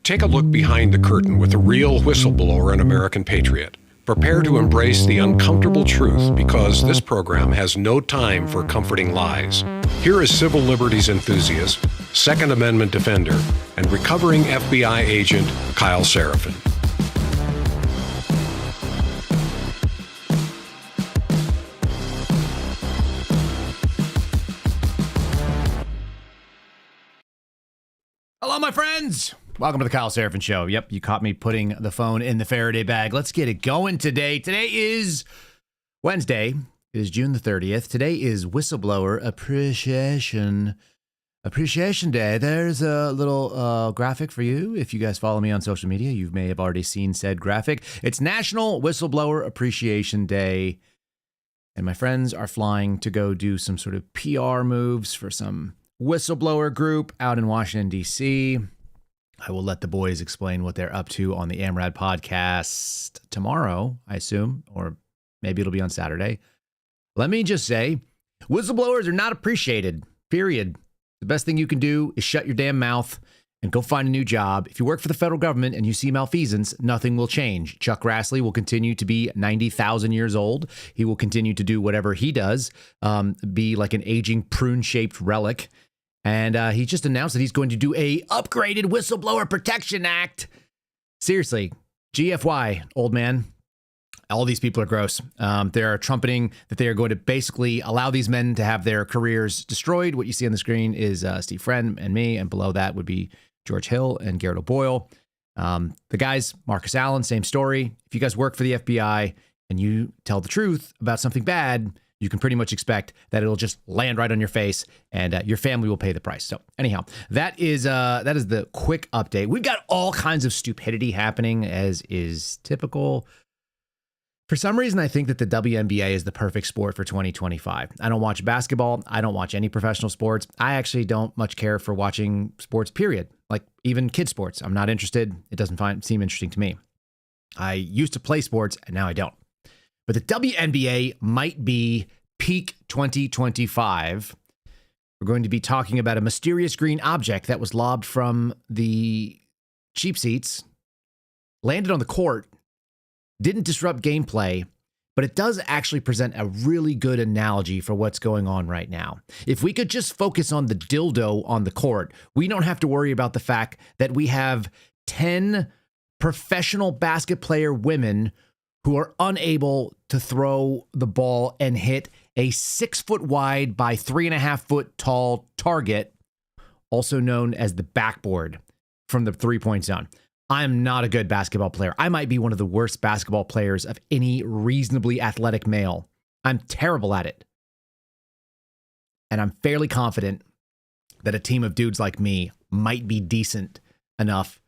Take a look behind the curtain with a real whistleblower and American patriot. Prepare to embrace the uncomfortable truth because this program has no time for comforting lies. Here is civil liberties enthusiast, Second Amendment defender, and recovering FBI agent Kyle Seraphin. Hello, my friends. Welcome to the Kyle Seraphin Show. Yep, you caught me putting the phone in the Faraday bag. Let's get it going today. Today is Wednesday. It is June the 30th. Today is Whistleblower Appreciation Day. There's a little graphic for you. If you guys follow me on social media, you may have already seen said graphic. It's National Whistleblower Appreciation Day. And my friends are flying to go do some sort of PR moves for some whistleblower group out in Washington, D.C. I will let the boys explain what they're up to on the AMRAD podcast tomorrow, I assume, or maybe it'll be on Saturday. Let me just say, whistleblowers are not appreciated, period. The best thing you can do is shut your damn mouth and go find a new job. If you work for the federal government and you see malfeasance, nothing will change. Chuck Grassley will continue to be 90,000 years old. He will continue to do whatever he does, be like an aging prune-shaped relic. And he just announced that he's going to do a upgraded Whistleblower Protection Act. Seriously, GFY, old man. All these people are gross. They're trumpeting that they are going to basically allow these men to have their careers destroyed. What you see on the screen is Steve Friend and me, and below that would be George Hill and Garrett O'Boyle. The guys, Marcus Allen, same story. If you guys work for the FBI and you tell the truth about something bad, you can pretty much expect that it'll just land right on your face and your family will pay the price. So anyhow, that is the quick update. We've got all kinds of stupidity happening, as is typical. For some reason, I think that the WNBA is the perfect sport for 2025. I don't watch basketball. I don't watch any professional sports. I actually don't much care for watching sports, period. Like even kid sports. I'm not interested. It doesn't seem interesting to me. I used to play sports and now I don't. But the WNBA might be peak 2025. We're going to be talking about a mysterious green object that was lobbed from the cheap seats, landed on the court, didn't disrupt gameplay, but it does actually present a really good analogy for what's going on right now. If we could just focus on the dildo on the court, we don't have to worry about the fact that we have 10 professional basket player women who are unable to throw the ball and hit a 6 foot wide by 3.5 foot tall target, also known as the backboard, from the 3-point zone. I'm not a good basketball player. I might be one of the worst basketball players of any reasonably athletic male. I'm terrible at it. And I'm fairly confident that a team of dudes like me might be decent enough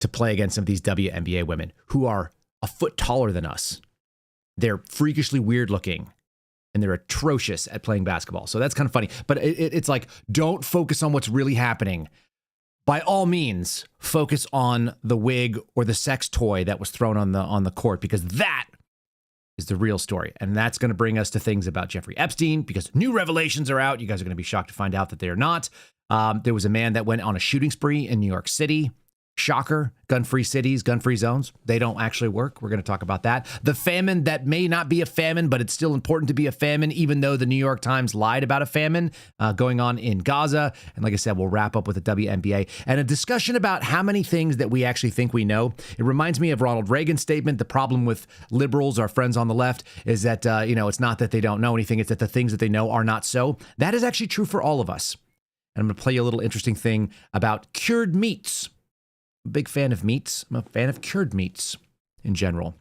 to play against some of these WNBA women who are a foot taller than us. They're freakishly weird looking and they're atrocious at playing basketball. So that's kind of funny. But it's like, don't focus on what's really happening. By all means, focus on the wig or the sex toy that was thrown on the court, because that is the real story. And that's going to bring us to things about Jeffrey Epstein, because new revelations are out. You guys are going to be shocked to find out that they are not. There was a man that went on a shooting spree in New York City. Shocker, gun-free cities, gun-free zones, they don't actually work. We're going to talk about that. The famine that may not be a famine, but it's still important to be a famine, even though the New York Times lied about a famine going on in Gaza. And like I said, we'll wrap up with the WNBA and a discussion about how many things that we actually think we know. It reminds me of Ronald Reagan's statement. The problem with liberals, our friends on the left, is that, it's not that they don't know anything. It's that the things that they know are not so. That is actually true for all of us. And I'm going to play you a little interesting thing about cured meats. I'm a big fan of meats. I'm a fan of cured meats in general.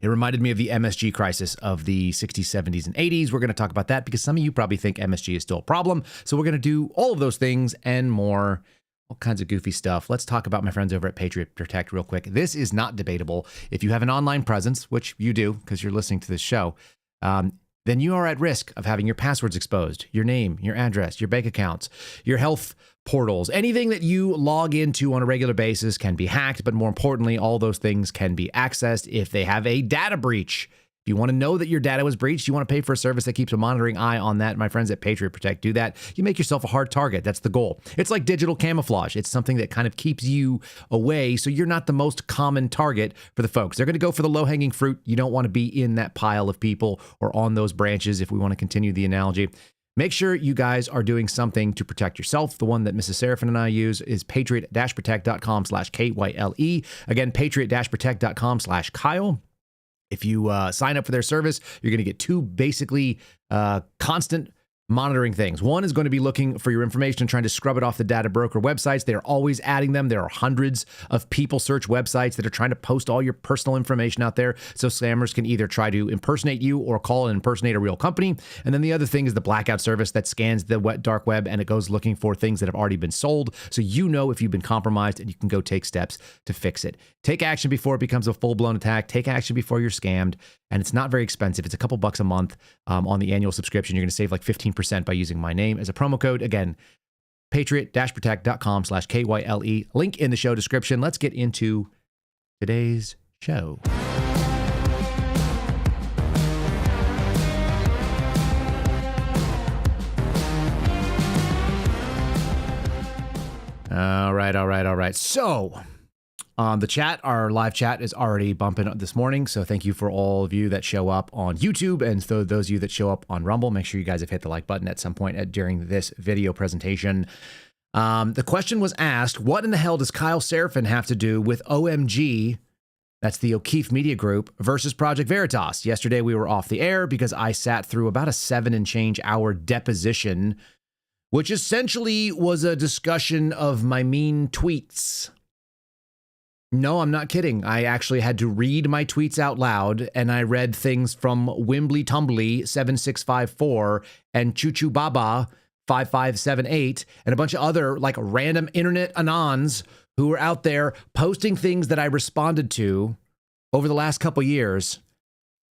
It reminded me of the MSG crisis of the 60s, 70s, and 80s. We're going to talk about that because some of you probably think MSG is still a problem. So we're going to do all of those things and more, all kinds of goofy stuff. Let's talk about my friends over at Patriot Protect real quick. This is not debatable. If you have an online presence, which you do because you're listening to this show, then you are at risk of having your passwords exposed, your name, your address, your bank accounts, your health portals. Anything that you log into on a regular basis can be hacked, but more importantly, all those things can be accessed if they have a data breach. If you want to know that your data was breached, you want to pay for a service that keeps a monitoring eye on that. My friends at Patriot Protect do that. You make yourself a hard target. That's the goal. It's like digital camouflage. It's something that kind of keeps you away so you're not the most common target for the folks. They're going to go for the low-hanging fruit. You don't want to be in that pile of people or on those branches, if we want to continue the analogy. Make sure you guys are doing something to protect yourself. The one that Mrs. Seraphin and I use is patriot-protect.com/KYLE. Again, patriot-protect.com/Kyle. If you sign up for their service, you're going to get two basically constant monitoring things. One is going to be looking for your information and trying to scrub it off the data broker websites. They are always adding them. There are hundreds of people search websites that are trying to post all your personal information out there so scammers can either try to impersonate you or call and impersonate a real company. And then the other thing is the blackout service that scans the dark web and it goes looking for things that have already been sold. So you know if you've been compromised and you can go take steps to fix it. Take action before it becomes a full-blown attack. Take action before you're scammed. And it's not very expensive. It's a couple bucks a month on the annual subscription. You're going to save like 15% by using my name as a promo code. Again, patriot-protect.com/KYLE. Link in the show description. Let's get into today's show. All right. So, the chat, our live chat is already bumping up this morning. So thank you for all of you that show up on YouTube. And so those of you that show up on Rumble, make sure you guys have hit the like button at some point during this video presentation. The question was asked, what in the hell does Kyle Seraphin have to do with OMG, that's the O'Keefe Media Group, versus Project Veritas? Yesterday we were off the air because I sat through about a 7 and change hour deposition, which essentially was a discussion of my mean tweets. No, I'm not kidding. I actually had to read my tweets out loud, and I read things from Wimbly Tumbly 7654 and Choo Choo Baba 5578 and a bunch of other like random internet anons who were out there posting things that I responded to over the last couple years,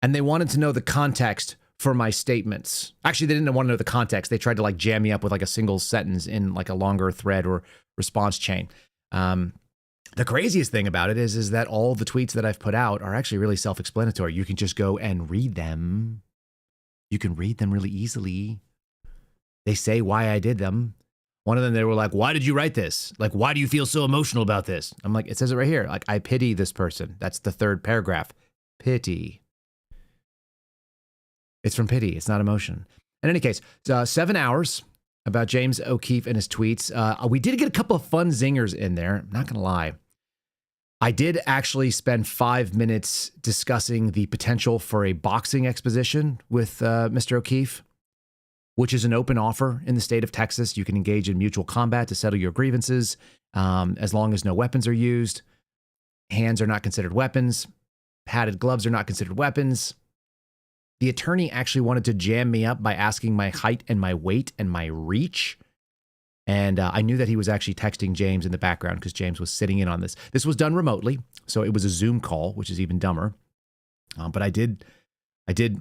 and they wanted to know the context for my statements. Actually, they didn't want to know the context. They tried to like jam me up with like a single sentence in like a longer thread or response chain. The craziest thing about it is that all the tweets that I've put out are actually really self-explanatory. You can just go and read them. You can read them really easily. They say why I did them. One of them, they were like, why did you write this? Like, why do you feel so emotional about this? I'm like, it says it right here. Like, I pity this person. That's the third paragraph. Pity. It's from pity. It's not emotion. In any case, 7 hours about James O'Keefe and his tweets. We did get a couple of fun zingers in there. I'm not going to lie. I did actually spend 5 minutes discussing the potential for a boxing exposition with Mr. O'Keefe, which is an open offer in the state of Texas. You can engage in mutual combat to settle your grievances as long as no weapons are used. Hands are not considered weapons. Padded gloves are not considered weapons. The attorney actually wanted to jam me up by asking my height and my weight and my reach. And I knew that he was actually texting James in the background because James was sitting in on this. This was done remotely, so it was a Zoom call, which is even dumber. But I did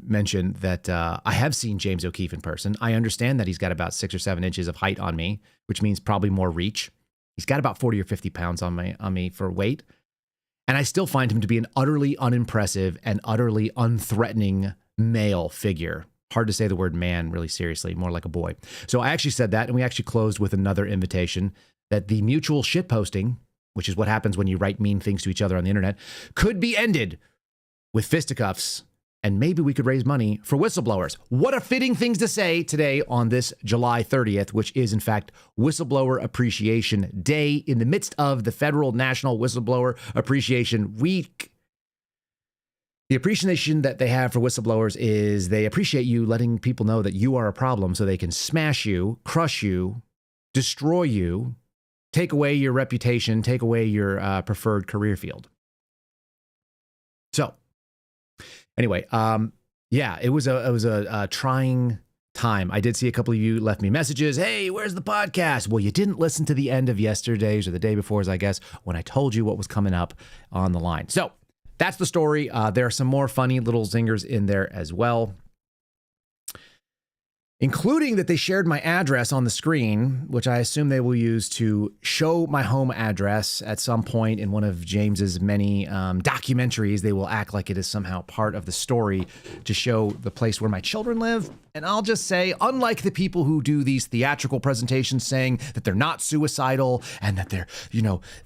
mention that I have seen James O'Keefe in person. I understand that he's got about 6 or 7 inches of height on me, which means probably more reach. He's got about 40 or 50 pounds on me for weight. And I still find him to be an utterly unimpressive and utterly unthreatening male figure. Hard to say the word man really seriously, more like a boy. So I actually said that, and we actually closed with another invitation that the mutual shitposting, which is what happens when you write mean things to each other on the internet, could be ended with fisticuffs, and maybe we could raise money for whistleblowers. What a fitting things to say today on this July 30th, which is in fact Whistleblower Appreciation Day in the midst of the Federal National Whistleblower Appreciation Week. The appreciation that they have for whistleblowers is they appreciate you letting people know that you are a problem so they can smash you, crush you, destroy you, take away your reputation, take away your preferred career field. So anyway, yeah, it was a trying time. I did see a couple of you left me messages. Hey, where's the podcast? Well, you didn't listen to the end of yesterday's or the day before's, I guess, when I told you what was coming up on the line. So that's the story. There are some more funny little zingers in there as well. including that they shared my address on the screen, which I assume they will use to show my home address at some point in one of James's many documentaries. They will act like it is somehow part of the story to show the place where my children live. And I'll just say, unlike the people who do these theatrical presentations saying that they're not suicidal and that they're,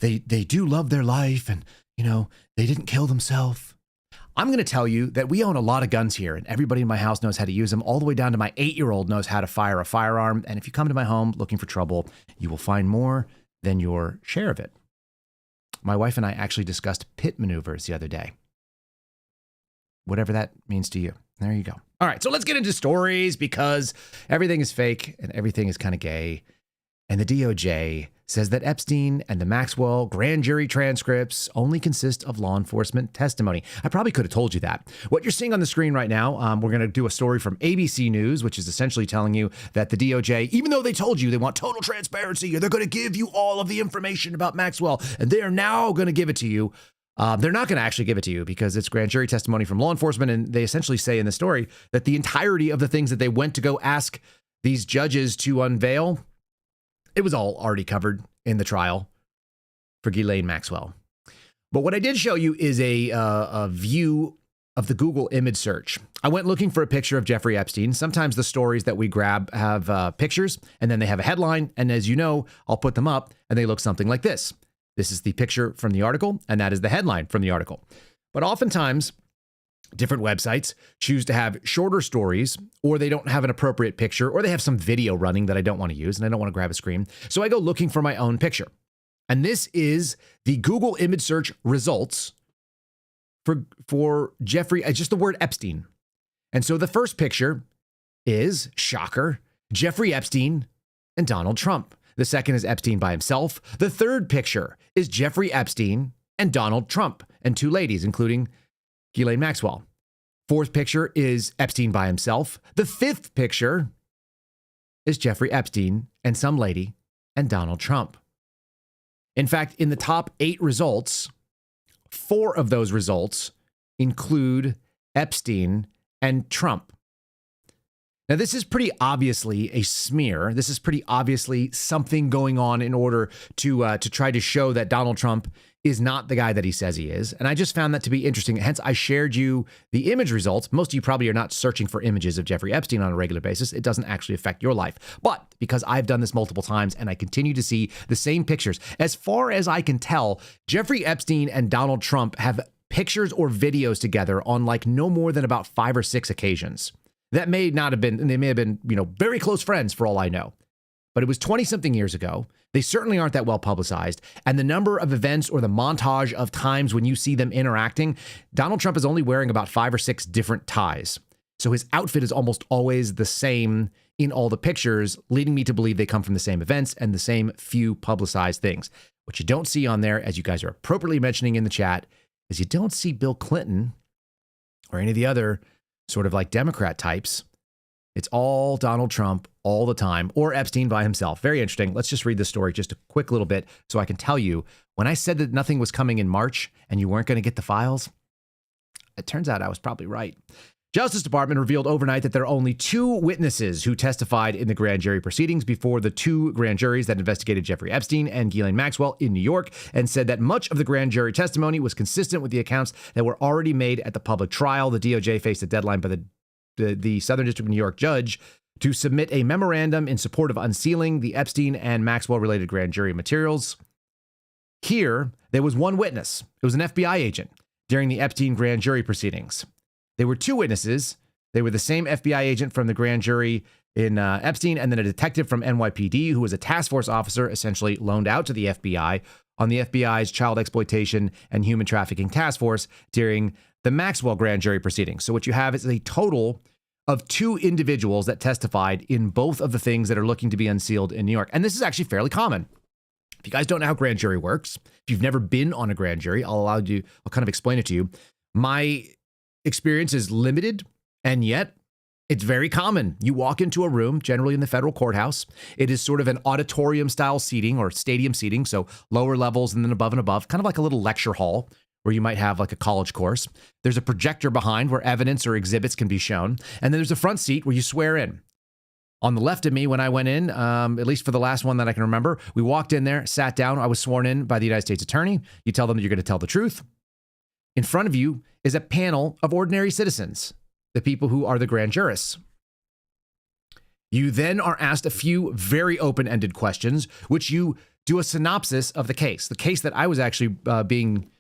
they do love their life and, they didn't kill themselves. I'm going to tell you that we own a lot of guns here, and everybody in my house knows how to use them, all the way down to my 8-year-old knows how to fire a firearm. And if you come to my home looking for trouble, you will find more than your share of it. My wife and I actually discussed pit maneuvers the other day. Whatever that means to you. There you go. All right, so let's get into stories because everything is fake and everything is kind of gay. And the DOJ says that Epstein and the Maxwell grand jury transcripts only consist of law enforcement testimony. I probably could have told you that. What you're seeing on the screen right now, we're going to do a story from ABC News, which is essentially telling you that the DOJ, even though they told you they want total transparency, they're going to give you all of the information about Maxwell, and they are now going to give it to you. They're not going to actually give it to you because it's grand jury testimony from law enforcement. And they essentially say in the story that the entirety of the things that they went to go ask these judges to unveil, it was all already covered in the trial for Ghislaine Maxwell. But what I did show you is a view of the Google image search. I went looking for a picture of Jeffrey Epstein. Sometimes the stories that we grab have pictures and then they have a headline. And as you know, I'll put them up and they look something like this. This is the picture from the article and that is the headline from the article. But oftentimes, different websites choose to have shorter stories, or they don't have an appropriate picture, or they have some video running that I don't want to use and I don't want to grab a screen. So I go looking for my own picture. And this is the Google image search results for Jeffrey, just the word Epstein. And so the first picture is, shocker, Jeffrey Epstein and Donald Trump. The second is Epstein by himself. The third picture is Jeffrey Epstein and Donald Trump and two ladies, including Ghislaine Maxwell. Fourth picture is Epstein by himself. The fifth picture is Jeffrey Epstein and some lady and Donald Trump. In fact, in the top 8 results, 4 of those results include Epstein and Trump. Now, this is pretty obviously a smear. This is pretty obviously something going on in order to try to show that Donald Trump is not the guy that he says he is. And I just found that to be interesting. Hence, I shared you the image results. Most of you probably are not searching for images of Jeffrey Epstein on a regular basis. It doesn't actually affect your life. But because I've done this multiple times and I continue to see the same pictures, as far as I can tell, Jeffrey Epstein and Donald Trump have pictures or videos together on like no more than about 5 or 6 occasions. That may not have been, they may have been, very close friends for all I know. But it was 20-something years ago. They certainly aren't that well publicized. And the number of events or the montage of times when you see them interacting, Donald Trump is only wearing about 5 or 6 different ties. So his outfit is almost always the same in all the pictures, leading me to believe they come from the same events and the same few publicized things. What you don't see on there, as you guys are appropriately mentioning in the chat, is you don't see Bill Clinton or any of the other sort of like Democrat types. It's all Donald Trump all the time, or Epstein by himself. Very interesting. Let's just read this story just a quick little bit so I can tell you, when I said that nothing was coming in March and you weren't going to get the files, it turns out I was probably right. Justice Department revealed overnight that there are only 2 witnesses who testified in the grand jury proceedings before the 2 grand juries that investigated Jeffrey Epstein and Ghislaine Maxwell in New York, and said that much of the grand jury testimony was consistent with the accounts that were already made at the public trial. The DOJ faced a deadline by the Southern District of New York judge to submit a memorandum in support of unsealing the Epstein and Maxwell-related grand jury materials. Here, there was one witness. It was an FBI agent during the Epstein grand jury proceedings. There were 2 witnesses. They were the same FBI agent from the grand jury in Epstein, and then a detective from NYPD who was a task force officer essentially loaned out to the FBI on the FBI's Child Exploitation and Human Trafficking Task Force during the Maxwell grand jury proceedings. So what you have is a total of 2 individuals that testified in both of the things that are looking to be unsealed in New York. And this is actually fairly common. If you guys don't know how grand jury works, if you've never been on a grand jury, I'll kind of explain it to you. My experience is limited, and yet it's very common. You walk into a room, generally in the federal courthouse. It is sort of an auditorium style seating or stadium seating. So lower levels and then above and above, kind of like a little lecture hall where you might have like a college course. There's a projector behind where evidence or exhibits can be shown. And then there's a front seat where you swear in. On the left of me, when I went in, at least for the last one that I can remember, we walked in there, sat down. I was sworn in by the United States attorney. You tell them that you're going to tell the truth. In front of you is a panel of ordinary citizens, the people who are the grand jurists. You then are asked a few very open-ended questions, which you do a synopsis of the case. The case that I was actually being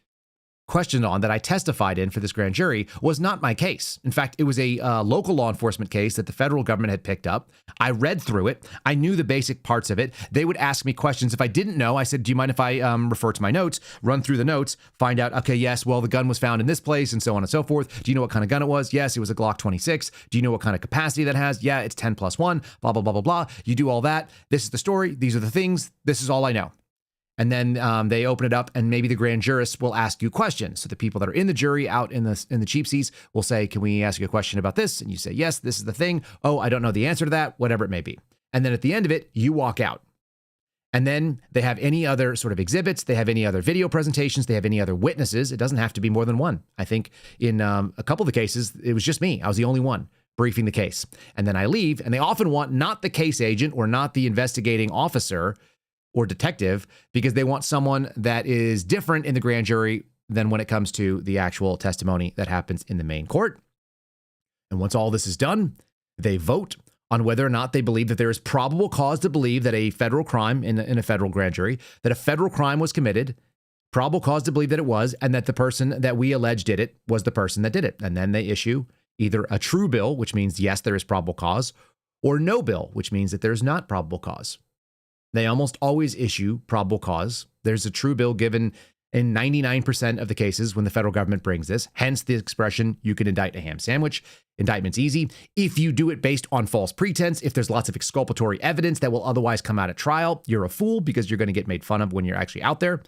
questioned on, that I testified in for this grand jury, was not my case. In fact, it was a local law enforcement case that the federal government had picked up. I read through it. I knew the basic parts of it. They would ask me questions. If I didn't know, I said, do you mind if I refer to my notes, run through the notes, find out, okay, yes, well, the gun was found in this place and so on and so forth. Do you know what kind of gun it was? Yes, it was a Glock 26. Do you know what kind of capacity that has? Yeah, it's 10+1, blah, blah, blah, blah, blah. You do all that. This is the story. These are the things. This is all I know. And then they open it up, and maybe the grand jurists will ask you questions. So the people that are in the jury out in the cheap seats will say, can we ask you a question about this? And you say, yes, this is the thing. Oh, I don't know the answer to that, whatever it may be. And then at the end of it, you walk out. And then they have any other sort of exhibits. They have any other video presentations. They have any other witnesses. It doesn't have to be more than one. I think in a couple of the cases, it was just me. I was the only one briefing the case. And then I leave, and they often want not the case agent or not the investigating officer or detective, because they want someone that is different in the grand jury than when it comes to the actual testimony that happens in the main court. And once all this is done, they vote on whether or not they believe that there is probable cause to believe that a federal crime in a federal grand jury, that a federal crime was committed, probable cause to believe that it was, and that the person that we allege did it was the person that did it. And then they issue either a true bill, which means, yes, there is probable cause, or no bill, which means that there's not probable cause. They almost always issue probable cause. There's a true bill given in 99% of the cases when the federal government brings this. Hence the expression, you can indict a ham sandwich. Indictment's easy. If you do it based on false pretense, if there's lots of exculpatory evidence that will otherwise come out at trial, you're a fool because you're going to get made fun of when you're actually out there. And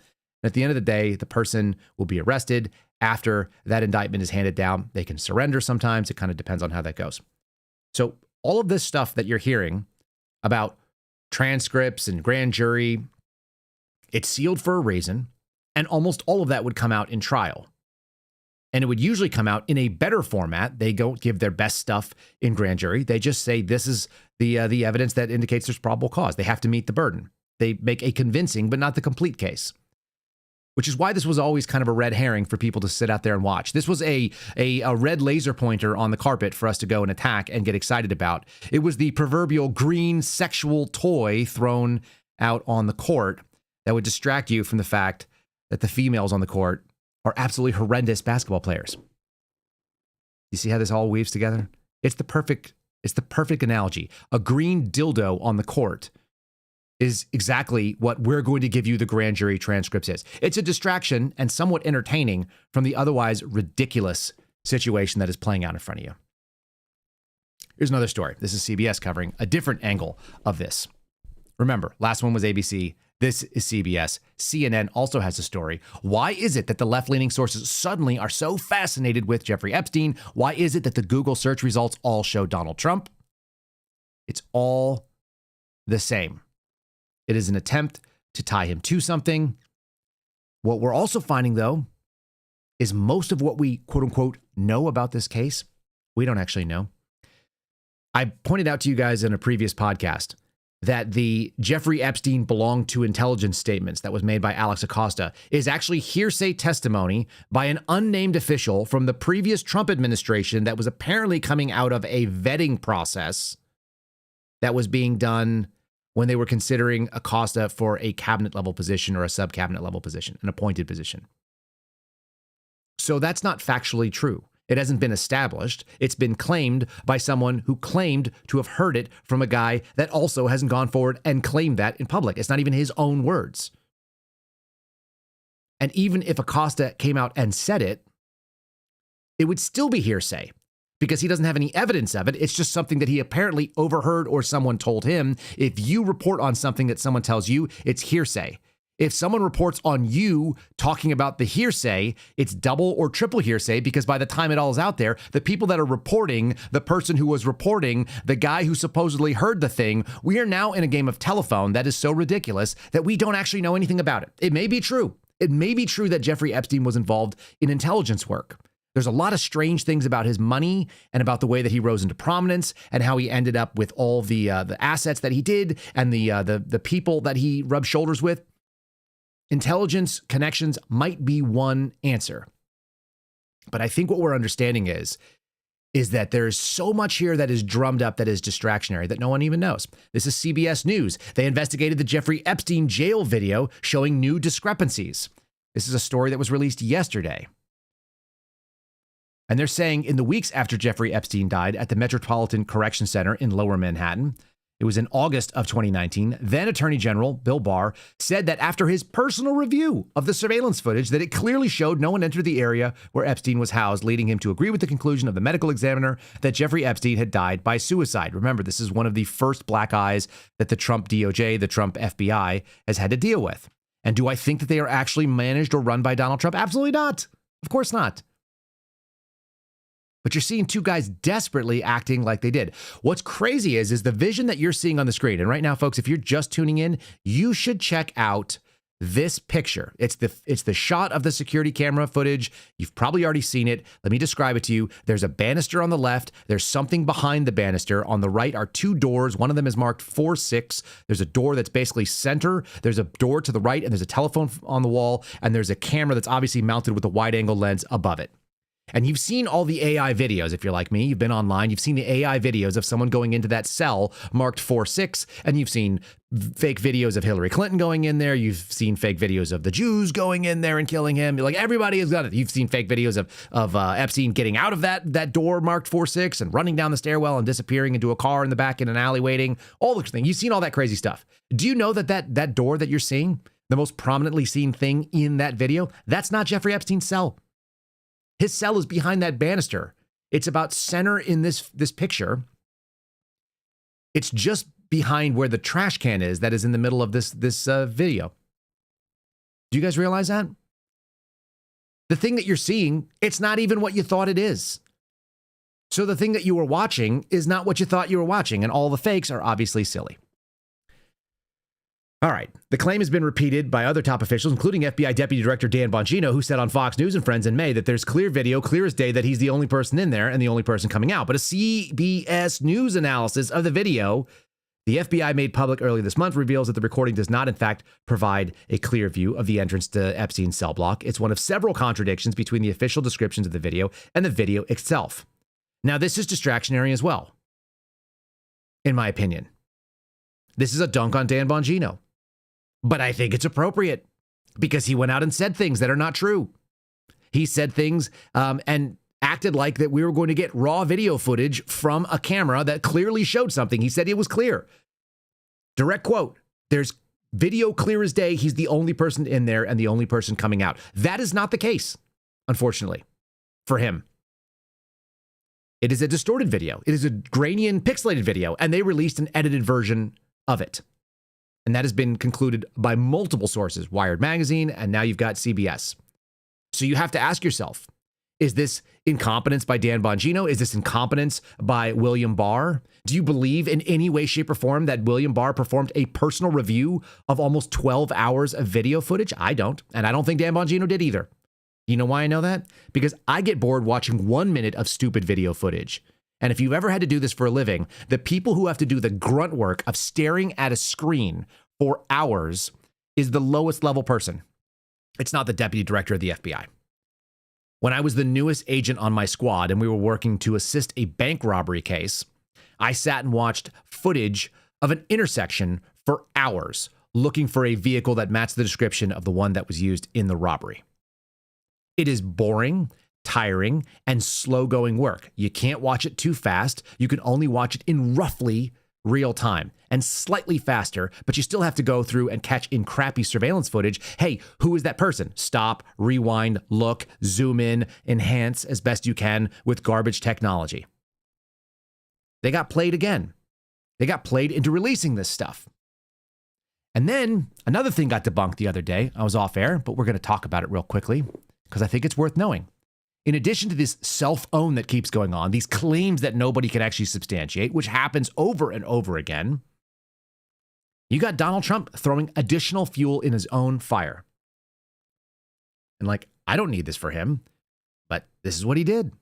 at the end of the day, the person will be arrested. After that indictment is handed down, they can surrender sometimes. It kind of depends on how that goes. So all of this stuff that you're hearing about transcripts and grand jury, it's sealed for a reason, and almost all of that would come out in trial. And it would usually come out in a better format. They don't give their best stuff in grand jury. They just say this is the evidence that indicates there's probable cause. They have to meet the burden. They make a convincing but not the complete case, which is why this was always kind of a red herring for people to sit out there and watch. This was a red laser pointer on the carpet for us to go and attack and get excited about. It was the proverbial green sexual toy thrown out on the court that would distract you from the fact that the females on the court are absolutely horrendous basketball players. You see how this all weaves together? It's the perfect analogy. A green dildo on the court is exactly what we're going to give you the grand jury transcripts is. It's a distraction and somewhat entertaining from the otherwise ridiculous situation that is playing out in front of you. Here's another story. This is CBS covering a different angle of this. Remember, last one was ABC. This is CBS. CNN also has a story. Why is it that the left-leaning sources suddenly are so fascinated with Jeffrey Epstein? Why is it that the Google search results all show Donald Trump? It's all the same. It is an attempt to tie him to something. What we're also finding, though, is most of what we, quote unquote, know about this case, we don't actually know. I pointed out to you guys in a previous podcast that the Jeffrey Epstein belonged to intelligence statements that was made by Alex Acosta is actually hearsay testimony by an unnamed official from the previous Trump administration that was apparently coming out of a vetting process that was being done when they were considering Acosta for a cabinet level position or a sub-cabinet level position, an appointed position. So that's not factually true. It hasn't been established. It's been claimed by someone who claimed to have heard it from a guy that also hasn't gone forward and claimed that in public. It's not even his own words. And even if Acosta came out and said it, it would still be hearsay, because he doesn't have any evidence of it. It's just something that he apparently overheard or someone told him. If you report on something that someone tells you, it's hearsay. If someone reports on you talking about the hearsay, it's double or triple hearsay, because by the time it all is out there, the people that are reporting, the person who was reporting, the guy who supposedly heard the thing, we are now in a game of telephone that is so ridiculous that we don't actually know anything about it. It may be true. It may be true that Jeffrey Epstein was involved in intelligence work. There's a lot of strange things about his money and about the way that he rose into prominence and how he ended up with all the assets that he did and the people that he rubbed shoulders with. Intelligence connections might be one answer. But I think what we're understanding is that there is so much here that is drummed up that is distractionary that no one even knows. This is CBS News. They investigated the Jeffrey Epstein jail video showing new discrepancies. This is a story that was released yesterday. And they're saying in the weeks after Jeffrey Epstein died at the Metropolitan Correction Center in Lower Manhattan, it was in August of 2019, then Attorney General Bill Barr said that after his personal review of the surveillance footage, that it clearly showed no one entered the area where Epstein was housed, leading him to agree with the conclusion of the medical examiner that Jeffrey Epstein had died by suicide. Remember, this is one of the first black eyes that the Trump DOJ, the Trump FBI, has had to deal with. And do I think that they are actually managed or run by Donald Trump? Absolutely not. Of course not. But you're seeing two guys desperately acting like they did. What's crazy is the vision that you're seeing on the screen. And right now, folks, if you're just tuning in, you should check out this picture. It's the shot of the security camera footage. You've probably already seen it. Let me describe it to you. There's a banister on the left. There's something behind the banister. On the right are two doors. One of them is marked 4-6. There's a door that's basically center. There's a door to the right, and there's a telephone on the wall. And there's a camera that's obviously mounted with a wide-angle lens above it. And you've seen all the AI videos, if you're like me, you've been online, you've seen the AI videos of someone going into that cell marked 4-6, and you've seen fake videos of Hillary Clinton going in there. You've seen fake videos of the Jews going in there and killing him. Like, everybody has done it. You've seen fake videos of Epstein getting out of that door marked 4-6 and running down the stairwell and disappearing into a car in the back in an alley waiting, all those things. You've seen all that crazy stuff. Do you know that door that you're seeing, the most prominently seen thing in that video, that's not Jeffrey Epstein's cell. His cell is behind that banister. It's about center in this picture. It's just behind where the trash can is that is in the middle of this video. Do you guys realize that? The thing that you're seeing, it's not even what you thought it is. So the thing that you were watching is not what you thought you were watching, and all the fakes are obviously silly. All right. The claim has been repeated by other top officials, including FBI Deputy Director Dan Bongino, who said on Fox News and Friends in May that there's clear video, clear as day, that he's the only person in there and the only person coming out. But a CBS News analysis of the video the FBI made public early this month reveals that the recording does not, in fact, provide a clear view of the entrance to Epstein's cell block. It's one of several contradictions between the official descriptions of the video and the video itself. Now, this is distractionary as well, in my opinion. This is a dunk on Dan Bongino. But I think it's appropriate because he went out and said things that are not true. He said things and acted like that we were going to get raw video footage from a camera that clearly showed something. He said it was clear. Direct quote, there's video clear as day. He's the only person in there and the only person coming out. That is not the case, unfortunately, for him. It is a distorted video. It is a grainy and pixelated video, and they released an edited version of it. And that has been concluded by multiple sources, Wired Magazine, and now you've got CBS. So you have to ask yourself, is this incompetence by Dan Bongino? Is this incompetence by William Barr? Do you believe in any way, shape, or form that William Barr performed a personal review of almost 12 hours of video footage? I don't. And I don't think Dan Bongino did either. You know why I know that? Because I get bored watching 1 minute of stupid video footage. And if you've ever had to do this for a living, the people who have to do the grunt work of staring at a screen for hours is the lowest level person. It's not the deputy director of the FBI. When I was the newest agent on my squad and we were working to assist a bank robbery case, I sat and watched footage of an intersection for hours looking for a vehicle that matched the description of the one that was used in the robbery. It is boring, tiring, and slow-going work. You can't watch it too fast. You can only watch it in roughly real time and slightly faster, but you still have to go through and catch in crappy surveillance footage. Hey, who is that person? Stop, rewind, look, zoom in, enhance as best you can with garbage technology. They got played again. They got played into releasing this stuff. And then another thing got debunked the other day. I was off air, but we're going to talk about it real quickly because I think it's worth knowing. In addition to this self-own that keeps going on, these claims that nobody can actually substantiate, which happens over and over again, you got Donald Trump throwing additional fuel in his own fire. And I don't need this for him, But this is what he did.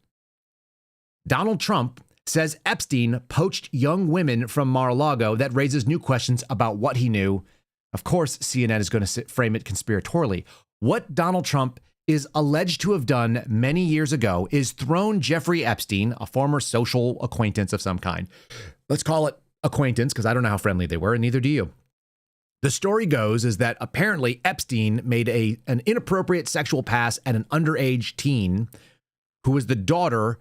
Donald Trump says Epstein poached young women from Mar-a-Lago. That raises new questions about what he knew. Of course, CNN is going to frame it conspiratorially. What Donald Trump is alleged to have done many years ago is thrown Jeffrey Epstein, a former social acquaintance of some kind. Let's call it acquaintance because I don't know how friendly they were, and neither do you. The story goes is that apparently Epstein made an inappropriate sexual pass at an underage teen who was the daughter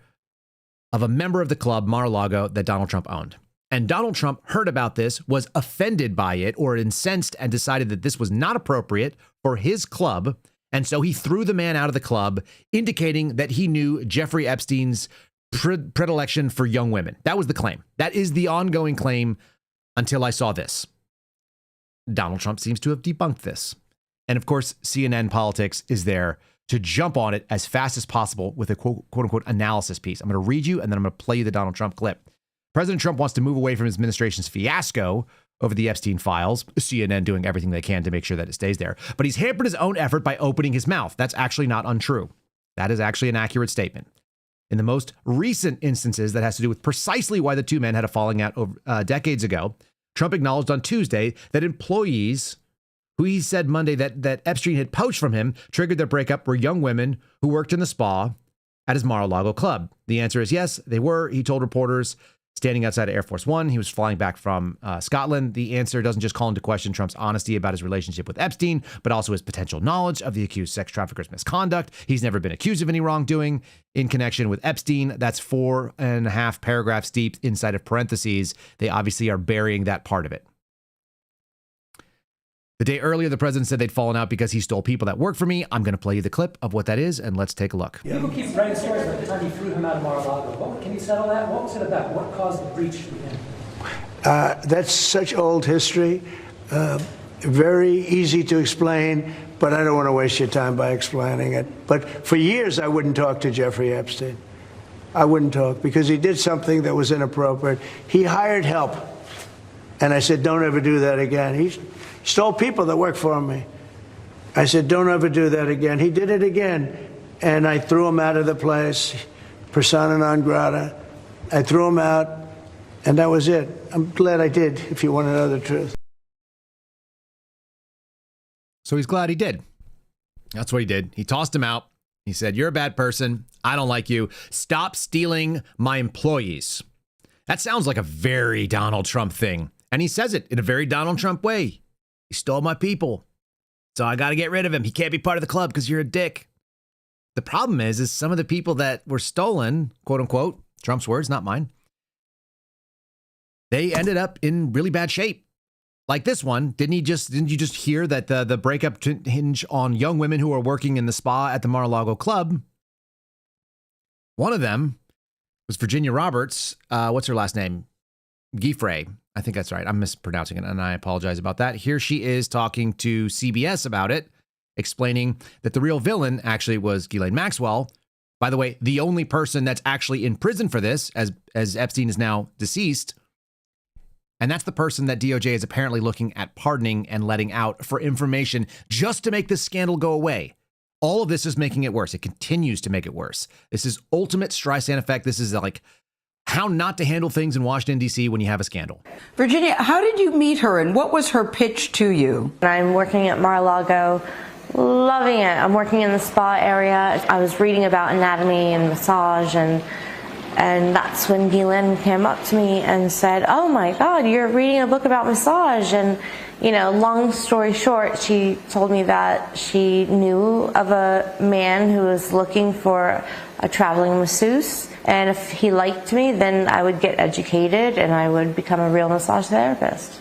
of a member of the club Mar-a-Lago that Donald Trump owned. And Donald Trump heard about this, was offended by it or incensed, and decided that this was not appropriate for his club. And so he threw the man out of the club, indicating that he knew Jeffrey Epstein's predilection for young women. That was the claim. That is the ongoing claim until I saw this. Donald Trump seems to have debunked this. And of course, CNN Politics is there to jump on it as fast as possible with a quote unquote analysis piece. I'm going to read you and then I'm going to play you the Donald Trump clip. President Trump wants to move away from his administration's fiasco over the Epstein files, CNN doing everything they can to make sure that it stays there. But he's hampered his own effort by opening his mouth. That's actually not untrue. That is actually an accurate statement. In the most recent instances that has to do with precisely why the two men had a falling out over, decades ago, Trump acknowledged on Tuesday that employees who he said Monday that Epstein had poached from him triggered their breakup were young women who worked in the spa at his Mar-a-Lago club. The answer is yes, they were, he told reporters standing outside of Air Force One. He was flying back from Scotland. The answer doesn't just call into question Trump's honesty about his relationship with Epstein, but also his potential knowledge of the accused sex trafficker's misconduct. He's never been accused of any wrongdoing in connection with Epstein. That's 4.5 paragraphs deep inside of parentheses. They obviously are burying that part of it. The day earlier, the president said they'd fallen out because he stole people that work for me. I'm going to play you the clip of what that is, and let's take a look. People keep writing stories about the time he threw him out of Mar-a-Lago. Can you settle that? What was it about? What caused the breach for him? That's such old history. Very easy to explain, but I don't want to waste your time by explaining it. But for years, I wouldn't talk to Jeffrey Epstein. I wouldn't talk because he did something that was inappropriate. He hired help. And I said, don't ever do that again. He stole people that work for me. I said, don't ever do that again. He did it again. And I threw him out of the place, persona non grata. I threw him out, and that was it. I'm glad I did, if you want to know the truth. So he's glad he did. That's what he did. He tossed him out. He said, you're a bad person. I don't like you. Stop stealing my employees. That sounds like a very Donald Trump thing. And he says it in a very Donald Trump way. He stole my people. So I got to get rid of him. He can't be part of the club because you're a dick. The problem is some of the people that were stolen, quote unquote, Trump's words, not mine, they ended up in really bad shape. Like this one, didn't you just hear that the breakup hinge on young women who are working in the spa at the Mar-a-Lago club? One of them was Virginia Roberts. What's her last name? Giuffre. I think that's right. I'm mispronouncing it, and I apologize about that. Here she is talking to CBS about it, explaining that the real villain actually was Ghislaine Maxwell. By the way, the only person that's actually in prison for this, as Epstein is now deceased. And that's the person that DOJ is apparently looking at pardoning and letting out for information just to make this scandal go away. All of this is making it worse. It continues to make it worse. This is ultimate Streisand effect. This is like how not to handle things in Washington, D.C. when you have a scandal. Virginia, how did you meet her and what was her pitch to you? I'm working at Mar-a-Lago, loving it. I'm working in the spa area. I was reading about anatomy and massage, and that's when Ghislaine came up to me and said, oh my God, you're reading a book about massage. And, you know, long story short, she told me that she knew of a man who was looking for a traveling masseuse. And if he liked me, then I would get educated and I would become a real massage therapist.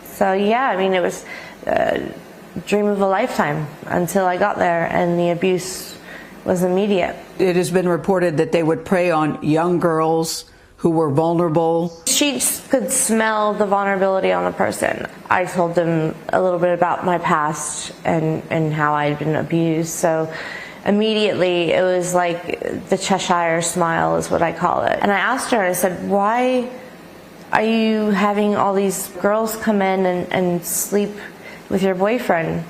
So yeah, I mean, it was a dream of a lifetime until I got there, and the abuse was immediate. It has been reported that they would prey on young girls who were vulnerable. She could smell the vulnerability on the person. I told them a little bit about my past and how I'd been abused. So immediately it was like the Cheshire smile is what I call it. And I asked her, I said, why are you having all these girls come in and sleep with your boyfriend?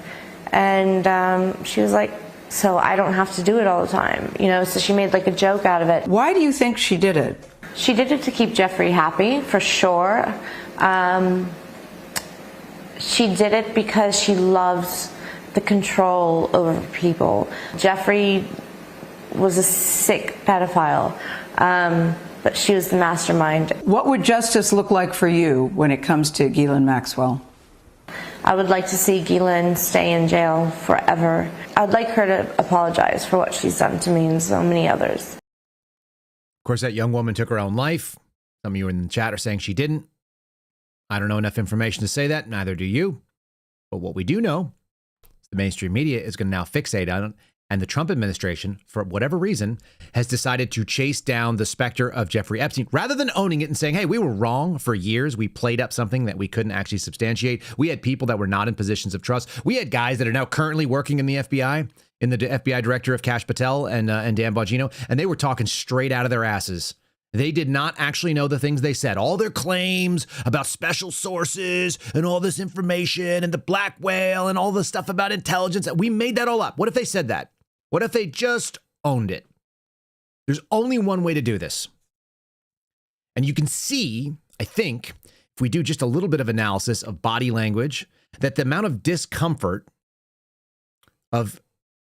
And she was like, so I don't have to do it all the time, so she made like a joke out of it. Why do you think she did it? She did it to keep Jeffrey happy, for sure. She did it because she loves the control over people. Jeffrey was a sick pedophile, but she was the mastermind. What would justice look like for you when it comes to Ghislaine Maxwell? I would like to see Ghislaine stay in jail forever. I'd like her to apologize for what she's done to me and so many others. Of course, that young woman took her own life. Some of you in the chat are saying she didn't. I don't know enough information to say that. Neither do you. But what we do know is the mainstream media is going to now fixate on it. And the Trump administration, for whatever reason, has decided to chase down the specter of Jeffrey Epstein rather than owning it and saying, hey, we were wrong for years. We played up something that we couldn't actually substantiate. We had people that were not in positions of trust. We had guys that are now currently working in the FBI, in the FBI director of Kash Patel and Dan Bongino, and they were talking straight out of their asses. They did not actually know the things they said. All their claims about special sources and all this information and the black whale and all the stuff about intelligence, we made that all up. What if they said that? What if they just owned it? There's only one way to do this. And you can see, I think, if we do just a little bit of analysis of body language, that the amount of discomfort of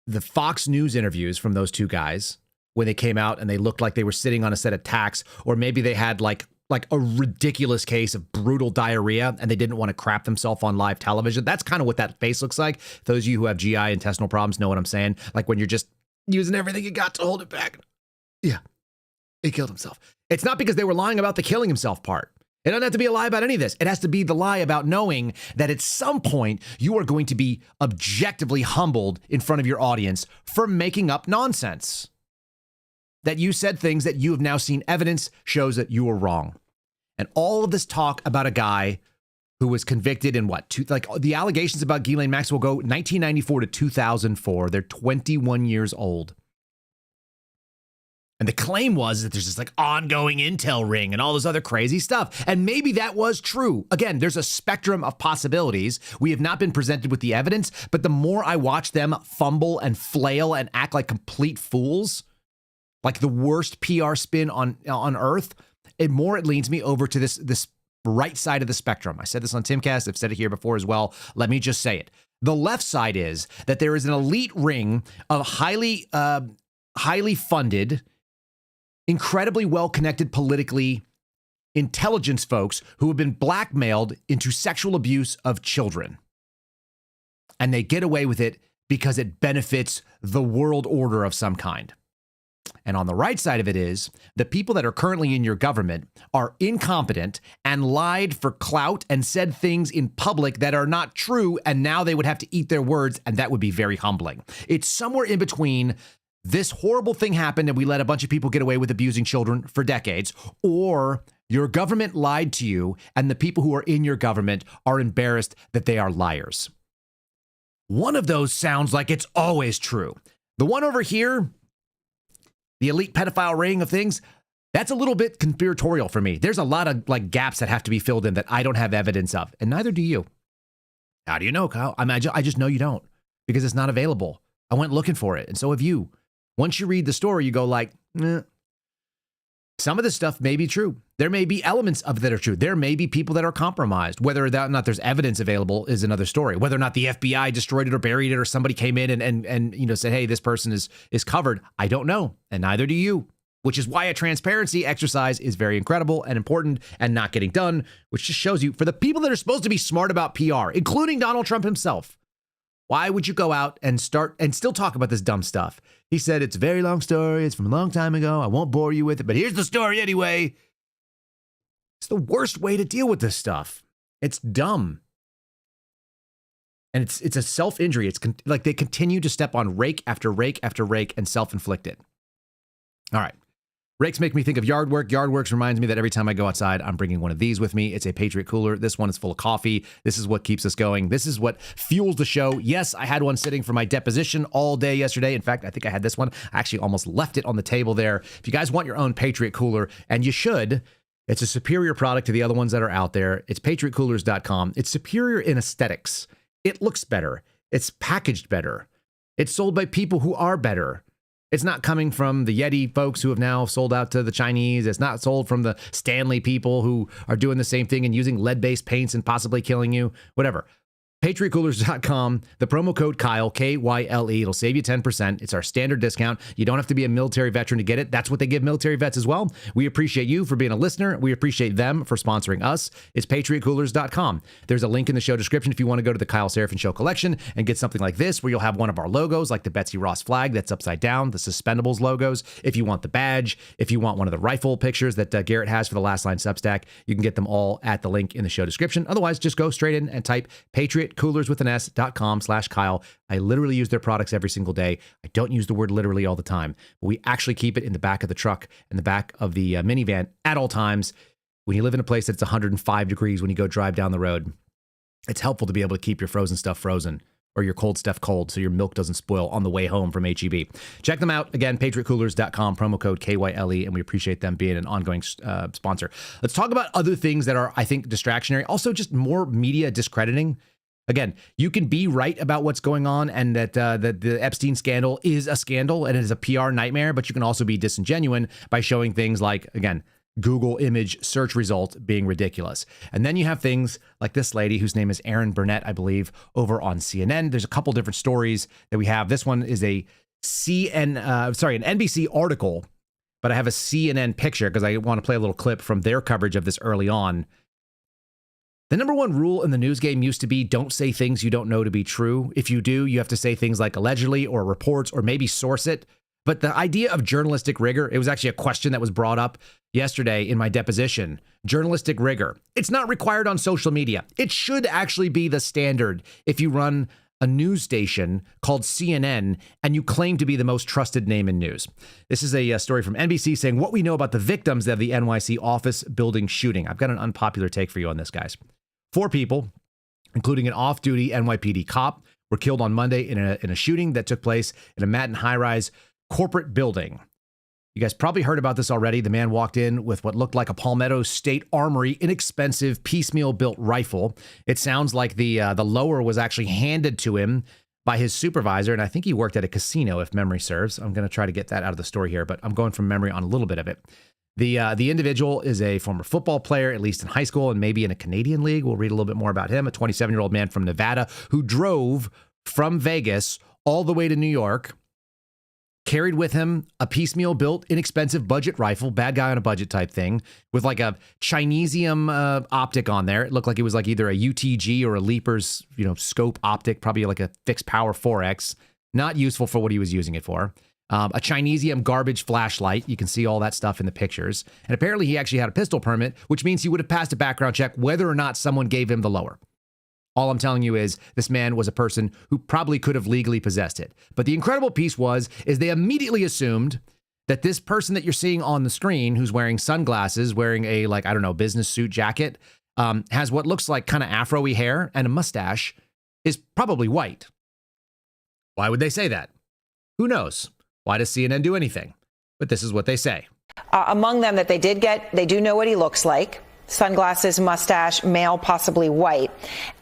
the Fox News interviews from those two guys when they came out and they looked like they were sitting on a set of tacks, or maybe they had like a ridiculous case of brutal diarrhea and they didn't want to crap themselves on live television. That's kind of what that face looks like. Those of you who have GI intestinal problems know what I'm saying. Like when you're just using everything you got to hold it back. Yeah, he killed himself. It's not because they were lying about the killing himself part. It doesn't have to be a lie about any of this. It has to be the lie about knowing that at some point you are going to be objectively humbled in front of your audience for making up nonsense. That you said things that you have now seen evidence shows that you were wrong. And all of this talk about a guy who was convicted in the allegations about Ghislaine Maxwell go 1994 to 2004. They're 21 years old. And the claim was that there's this like ongoing intel ring and all this other crazy stuff. And maybe that was true. Again, there's a spectrum of possibilities. We have not been presented with the evidence, but the more I watch them fumble and flail and act like complete fools, like the worst PR spin on earth, it leans me over to this right side of the spectrum. I said this on Timcast. I've said it here before as well. Let me just say it. The left side is that there is an elite ring of highly funded, incredibly well-connected politically intelligence folks who have been blackmailed into sexual abuse of children. And they get away with it because it benefits the world order of some kind. And on the right side of it is the people that are currently in your government are incompetent and lied for clout and said things in public that are not true. And now they would have to eat their words. And that would be very humbling. It's somewhere in between this horrible thing happened and we let a bunch of people get away with abusing children for decades, or your government lied to you and the people who are in your government are embarrassed that they are liars. One of those sounds like it's always true. The one over here, the elite pedophile ring of things, that's a little bit conspiratorial for me. There's a lot of like gaps that have to be filled in that I don't have evidence of, and neither do you. How do you know, Kyle? I just know you don't, because it's not available. I went looking for it, and so have you. Once you read the story, you go like, some of this stuff may be true. There may be elements of it that are true. There may be people that are compromised. Whether or not there's evidence available is another story. Whether or not the FBI destroyed it or buried it or somebody came in and said, hey, this person is covered, I don't know. And neither do you, which is why a transparency exercise is very incredible and important and not getting done, which just shows you for the people that are supposed to be smart about PR, including Donald Trump himself, why would you go out and start and still talk about this dumb stuff? He said, it's a very long story. It's from a long time ago. I won't bore you with it, but here's the story anyway. It's the worst way to deal with this stuff. It's dumb. And it's a self-injury. It's like they continue to step on rake after rake after rake and self-inflict it. All right. Rakes make me think of yard work. Yard works reminds me that every time I go outside, I'm bringing one of these with me. It's a Patriot cooler. This one is full of coffee. This is what keeps us going. This is what fuels the show. Yes, I had one sitting for my deposition all day yesterday. In fact, I think I had this one. I actually almost left it on the table there. If you guys want your own Patriot cooler, and you should, it's a superior product to the other ones that are out there. It's patriotcoolers.com. It's superior in aesthetics. It looks better. It's packaged better. It's sold by people who are better. It's not coming from the Yeti folks who have now sold out to the Chinese. It's not sold from the Stanley people who are doing the same thing and using lead-based paints and possibly killing you. Whatever. PatriotCoolers.com, the promo code Kyle, K-Y-L-E. It'll save you 10%. It's our standard discount. You don't have to be a military veteran to get it. That's what they give military vets as well. We appreciate you for being a listener. We appreciate them for sponsoring us. It's PatriotCoolers.com. There's a link in the show description if you want to go to the Kyle Seraphin Show collection and get something like this, where you'll have one of our logos, like the Betsy Ross flag that's upside down, the Suspendables logos. If you want the badge, if you want one of the rifle pictures that Garrett has for the Last Line Substack, you can get them all at the link in the show description. Otherwise, just go straight in and type PatriotCoolers.com/Kyle. I literally use their products every single day. I don't use the word literally all the time, but we actually keep it in the back of the truck and the back of the minivan at all times. When you live in a place that's 105 degrees when you go drive down the road, it's helpful to be able to keep your frozen stuff frozen or your cold stuff cold so your milk doesn't spoil on the way home from HEB. Check them out. Again, PatriotCoolers.com, promo code KYLE, and we appreciate them being an ongoing sponsor. Let's talk about other things that are, I think, distractionary. Also, just more media discrediting. Again, you can be right about what's going on and that the Epstein scandal is a scandal and it is a PR nightmare, but you can also be disingenuous by showing things like, again, Google image search result being ridiculous. And then you have things like this lady whose name is Erin Burnett, I believe, over on CNN. There's a couple different stories that we have. This one is an NBC article, but I have a CNN picture because I want to play a little clip from their coverage of this early on. The number one rule in the news game used to be don't say things you don't know to be true. If you do, you have to say things like allegedly or reports or maybe source it. But the idea of journalistic rigor, it was actually a question that was brought up yesterday in my deposition. Journalistic rigor. It's not required on social media. It should actually be the standard if you run a news station called CNN and you claim to be the most trusted name in news. This is a story from NBC saying what we know about the victims of the NYC office building shooting. I've got an unpopular take for you on this, guys. 4 people, including an off-duty NYPD cop, were killed on Monday in a shooting that took place in a Manhattan high-rise corporate building. You guys probably heard about this already. The man walked in with what looked like a Palmetto State Armory inexpensive piecemeal built rifle. It sounds like the lower was actually handed to him by his supervisor, and I think he worked at a casino, if memory serves. I'm going to try to get that out of the story here, but I'm going from memory on a little bit of it. The individual is a former football player, at least in high school, and maybe in a Canadian league. We'll read a little bit more about him. A 27-year-old man from Nevada who drove from Vegas all the way to New York, carried with him a piecemeal built, inexpensive budget rifle, bad guy on a budget type thing, with like a Chinesium optic on there. It looked like it was like either a UTG or a Leaper's, scope optic, probably like a fixed power 4X. Not useful for what he was using it for. A Chinesium garbage flashlight. You can see all that stuff in the pictures. And apparently he actually had a pistol permit, which means he would have passed a background check whether or not someone gave him the lower. All I'm telling you is this man was a person who probably could have legally possessed it. But the incredible piece is they immediately assumed that this person that you're seeing on the screen, who's wearing sunglasses, wearing a, business suit jacket, has what looks like kind of afro-y hair and a mustache, is probably white. Why would they say that? Who knows? Why does CNN do anything? But this is what they say. Among them that they did get, they do know what he looks like. Sunglasses, mustache, male, possibly white.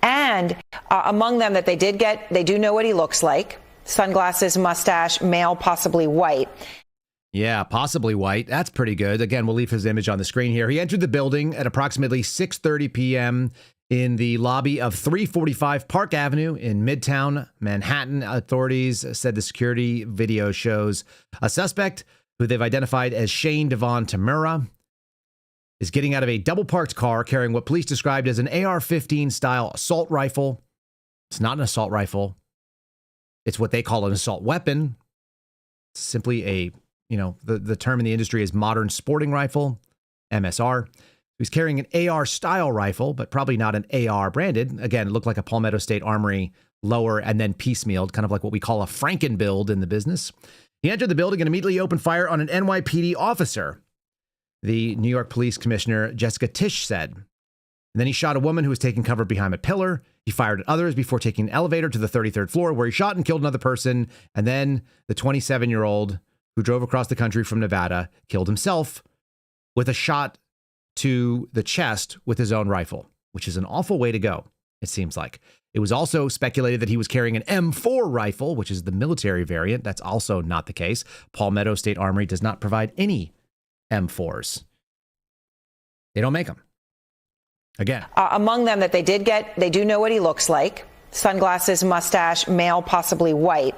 And among them that they did get, they do know what he looks like. Sunglasses, mustache, male, possibly white. Yeah, possibly white. That's pretty good. Again, we'll leave his image on the screen here. He entered the building at approximately 6:30 p.m. in the lobby of 345 Park Avenue in Midtown Manhattan. Authorities said the security video shows a suspect who they've identified as Shane Devon Tamura is getting out of a double-parked car carrying what police described as an AR-15 style assault rifle. It's not an assault rifle. It's what they call an assault weapon. It's simply the term in the industry is modern sporting rifle, MSR. He's carrying an AR style rifle, but probably not an AR branded. Again, it looked like a Palmetto State Armory lower and then piecemealed, kind of like what we call a Franken build in the business. He entered the building and immediately opened fire on an NYPD officer, the New York Police Commissioner Jessica Tisch said. And then he shot a woman who was taking cover behind a pillar. He fired at others before taking an elevator to the 33rd floor where he shot and killed another person. And then the 27-year-old who drove across the country from Nevada killed himself with a shot to the chest with his own rifle, which is an awful way to go, it seems like. It was also speculated that he was carrying an M4 rifle, which is the military variant. That's also not the case. Palmetto State Armory does not provide any M4s. They don't make them. Again. Among them that they did get, they do know what he looks like. Sunglasses, mustache, male, possibly white.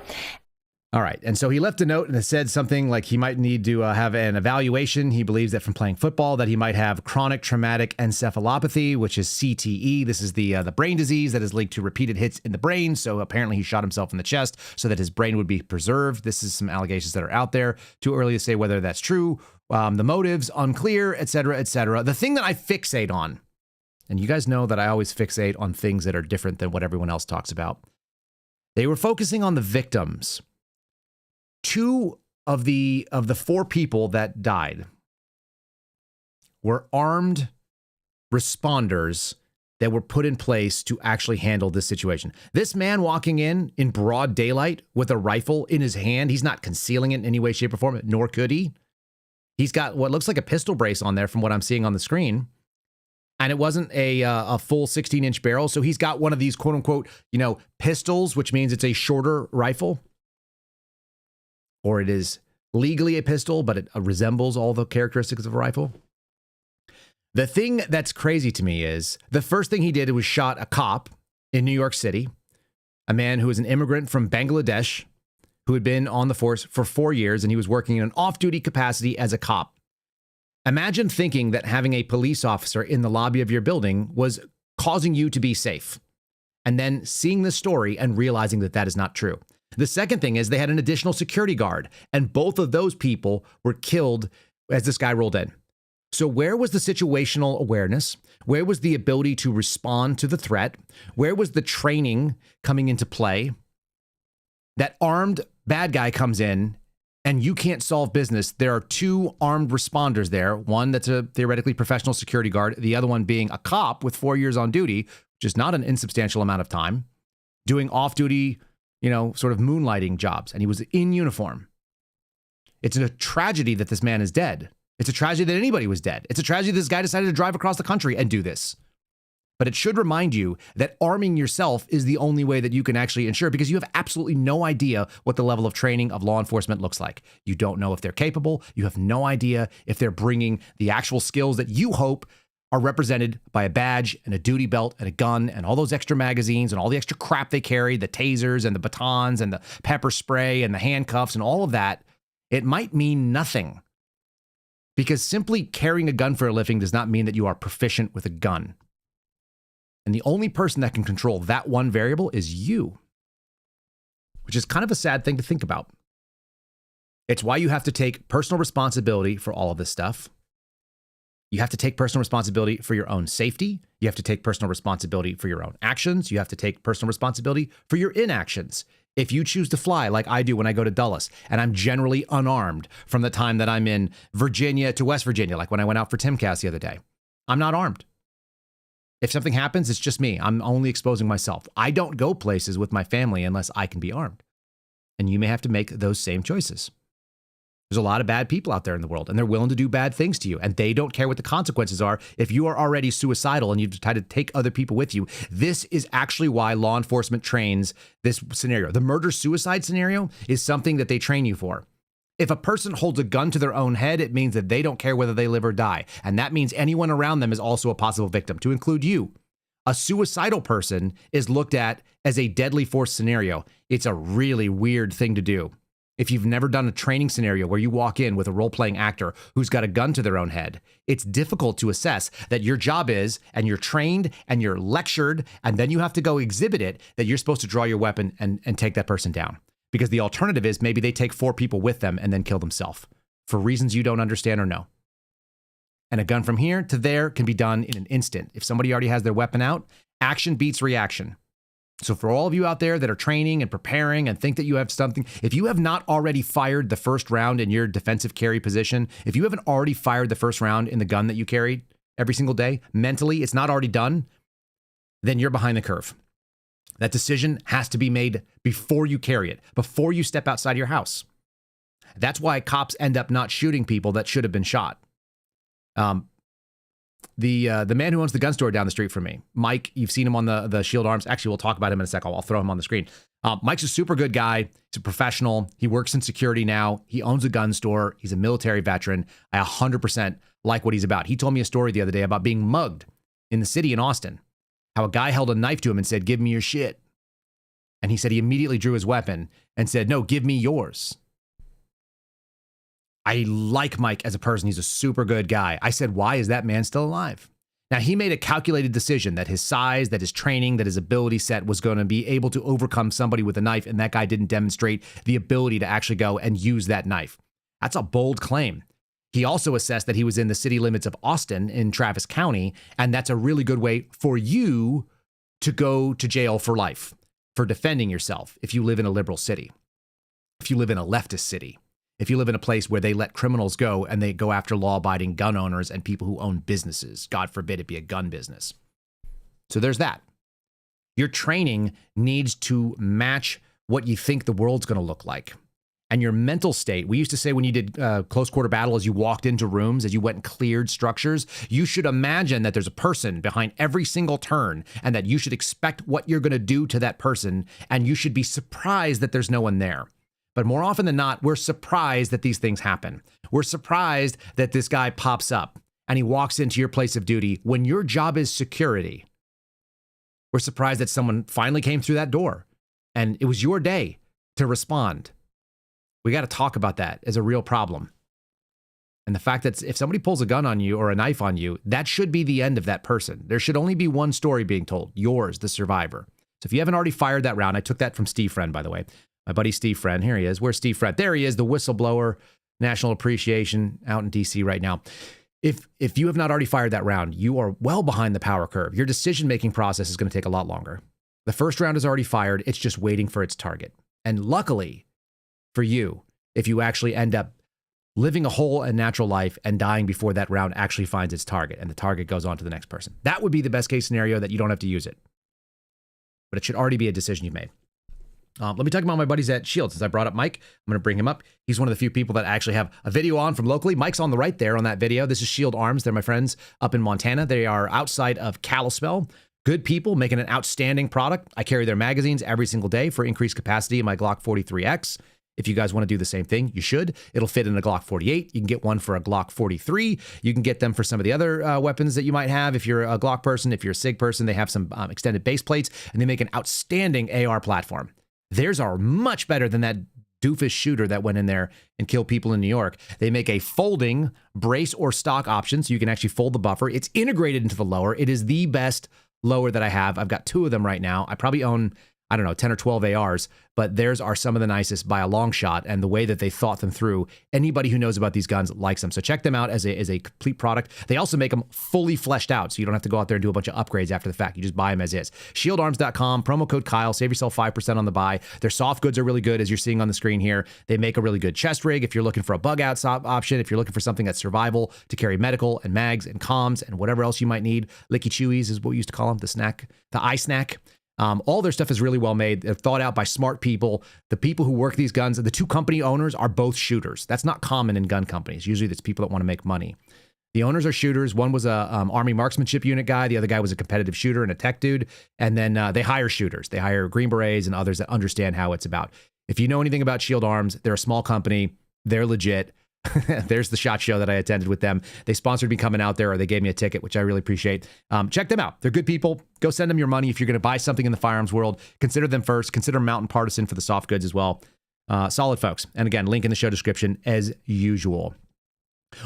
All right. And so he left a note and it said something like he might need to have an evaluation. He believes that from playing football that he might have chronic traumatic encephalopathy, which is CTE. This is the brain disease that is linked to repeated hits in the brain. So apparently he shot himself in the chest so that his brain would be preserved. This is some allegations that are out there. Too early to say whether that's true. The motives unclear, et cetera, et cetera. The thing that I fixate on, and you guys know that I always fixate on things that are different than what everyone else talks about. They were focusing on the victims. 2 of the 4 people that died were armed responders that were put in place to actually handle this situation. This man walking in broad daylight with a rifle in his hand, he's not concealing it in any way, shape, or form, nor could he. He's got what looks like a pistol brace on there from what I'm seeing on the screen. And it wasn't a full 16-inch barrel. So he's got one of these quote unquote, pistols, which means it's a shorter rifle. Or it is legally a pistol, but it resembles all the characteristics of a rifle. The thing that's crazy to me is the first thing he did was shot a cop in New York City, a man who was an immigrant from Bangladesh who had been on the force for 4 years, and he was working in an off-duty capacity as a cop. Imagine thinking that having a police officer in the lobby of your building was causing you to be safe, and then seeing this story and realizing that that is not true. The second thing is they had an additional security guard, and both of those people were killed as this guy rolled in. So where was the situational awareness? Where was the ability to respond to the threat? Where was the training coming into play? That armed bad guy comes in and you can't solve business. There are 2 armed responders there. One that's a theoretically professional security guard. The other one being a cop with 4 years on duty, which is not an insubstantial amount of time, doing off-duty sort of moonlighting jobs, and he was in uniform. It's a tragedy that this man is dead. It's a tragedy that anybody was dead. It's a tragedy this guy decided to drive across the country and do this. But it should remind you that arming yourself is the only way that you can actually ensure, because you have absolutely no idea what the level of training of law enforcement looks like. You don't know if they're capable. You have no idea if they're bringing the actual skills that you hope are represented by a badge and a duty belt and a gun and all those extra magazines and all the extra crap they carry, the tasers and the batons and the pepper spray and the handcuffs and all of that. It might mean nothing, because simply carrying a gun for a living does not mean that you are proficient with a gun. And the only person that can control that one variable is you, which is kind of a sad thing to think about. It's why you have to take personal responsibility for all of this stuff. You have to take personal responsibility for your own safety. You have to take personal responsibility for your own actions. You have to take personal responsibility for your inactions. If you choose to fly like I do when I go to Dulles, and I'm generally unarmed from the time that I'm in Virginia to West Virginia, like when I went out for Timcast the other day, I'm not armed. If something happens, it's just me. I'm only exposing myself. I don't go places with my family unless I can be armed. And you may have to make those same choices. There's a lot of bad people out there in the world, and they're willing to do bad things to you, and they don't care what the consequences are. If you are already suicidal and you've decided to take other people with you, this is actually why law enforcement trains this scenario. The murder-suicide scenario is something that they train you for. If a person holds a gun to their own head, it means that they don't care whether they live or die, and that means anyone around them is also a possible victim, to include you. A suicidal person is looked at as a deadly force scenario. It's a really weird thing to do. If you've never done a training scenario where you walk in with a role-playing actor who's got a gun to their own head, it's difficult to assess that your job is, and you're trained and you're lectured, and then you have to go exhibit it, that you're supposed to draw your weapon and take that person down. Because the alternative is maybe they take 4 people with them and then kill themselves for reasons you don't understand or know. And a gun from here to there can be done in an instant. If somebody already has their weapon out, action beats reaction. So for all of you out there that are training and preparing and think that you have something, if you have not already fired the first round in your defensive carry position, if you haven't already fired the first round in the gun that you carried every single day, mentally, it's not already done, then you're behind the curve. That decision has to be made before you carry it, before you step outside your house. That's why cops end up not shooting people that should have been shot. The man who owns the gun store down the street from me, Mike, you've seen him on the Shield Arms. Actually, we'll talk about him in a second. I'll throw him on the screen. Mike's a super good guy. He's a professional. He works in security now. He owns a gun store. He's a military veteran. I 100% like what he's about. He told me a story the other day about being mugged in the city in Austin, how a guy held a knife to him and said, "Give me your shit." And he said he immediately drew his weapon and said, "No, give me yours." I like Mike as a person. He's a super good guy. I said, why is that man still alive? Now, he made a calculated decision that his size, that his training, that his ability set was going to be able to overcome somebody with a knife, and that guy didn't demonstrate the ability to actually go and use that knife. That's a bold claim. He also assessed that he was in the city limits of Austin in Travis County, and that's a really good way for you to go to jail for life, for defending yourself if you live in a liberal city, if you live in a leftist city. If you live in a place where they let criminals go and they go after law-abiding gun owners and people who own businesses, God forbid it be a gun business. So there's that. Your training needs to match what you think the world's going to look like. And your mental state, we used to say when you did close quarter battle, as you walked into rooms, as you went and cleared structures, you should imagine that there's a person behind every single turn and that you should expect what you're going to do to that person. And you should be surprised that there's no one there. But more often than not, we're surprised that these things happen. We're surprised that this guy pops up and he walks into your place of duty when your job is security. We're surprised that someone finally came through that door and it was your day to respond. We got to talk about that as a real problem. And the fact that if somebody pulls a gun on you or a knife on you, that should be the end of that person. There should only be one story being told, yours, the survivor. So if you haven't already fired that round, I took that from Steve Friend, by the way. My buddy Steve Friend, here he is. Where's Steve Friend? There he is, the whistleblower, national appreciation out in D.C. right now. If you have not already fired that round, you are well behind the power curve. Your decision-making process is going to take a lot longer. The first round is already fired. It's just waiting for its target. And luckily for you, if you actually end up living a whole and natural life and dying before that round actually finds its target and the target goes on to the next person, that would be the best case scenario, that you don't have to use it. But it should already be a decision you've made. Let me talk about my buddies at Shield. Since I brought up Mike, I'm going to bring him up. He's one of the few people that actually have a video on from locally. Mike's on the right there on that video. This is Shield Arms. They're my friends up in Montana. They are outside of Kalispell. Good people making an outstanding product. I carry their magazines every single day for increased capacity in my Glock 43X. If you guys want to do the same thing, you should. It'll fit in a Glock 48. You can get one for a Glock 43. You can get them for some of the other weapons that you might have. If you're a Glock person, if you're a SIG person, they have some extended base plates, and they make an outstanding AR platform. Theirs are much better than that doofus shooter that went in there and killed people in New York. They make a folding brace or stock option, so you can actually fold the buffer. It's integrated into the lower. It is the best lower that I have. I've got 2 of them right now. I probably own, 10 or 12 ARs, but theirs are some of the nicest by a long shot. And the way that they thought them through, anybody who knows about these guns likes them. So check them out as a complete product. They also make them fully fleshed out, so you don't have to go out there and do a bunch of upgrades after the fact. You just buy them as is. ShieldArms.com, promo code Kyle, save yourself 5% on the buy. Their soft goods are really good, as you're seeing on the screen here. They make a really good chest rig if you're looking for a bug out option, if you're looking for something that's survival to carry medical and mags and comms and whatever else you might need. Licky Chewies is what we used to call them, the eye snack. All their stuff is really well made. They're thought out by smart people. The people who work these guns, the 2 company owners are both shooters. That's not common in gun companies. Usually it's people that want to make money. The owners are shooters. One was a Army marksmanship unit guy. The other guy was a competitive shooter and a tech dude. And then they hire shooters. They hire Green Berets and others that understand how it's about. If you know anything about Shield Arms, they're a small company. They're legit. There's the SHOT Show that I attended with them. They sponsored me coming out there, or they gave me a ticket, which I really appreciate. Check them out. They're good people. Go send them your money. If you're going to buy something in the firearms world, consider them first. Consider Mountain Partisan for the soft goods as well. Solid folks. And again, link in the show description as usual.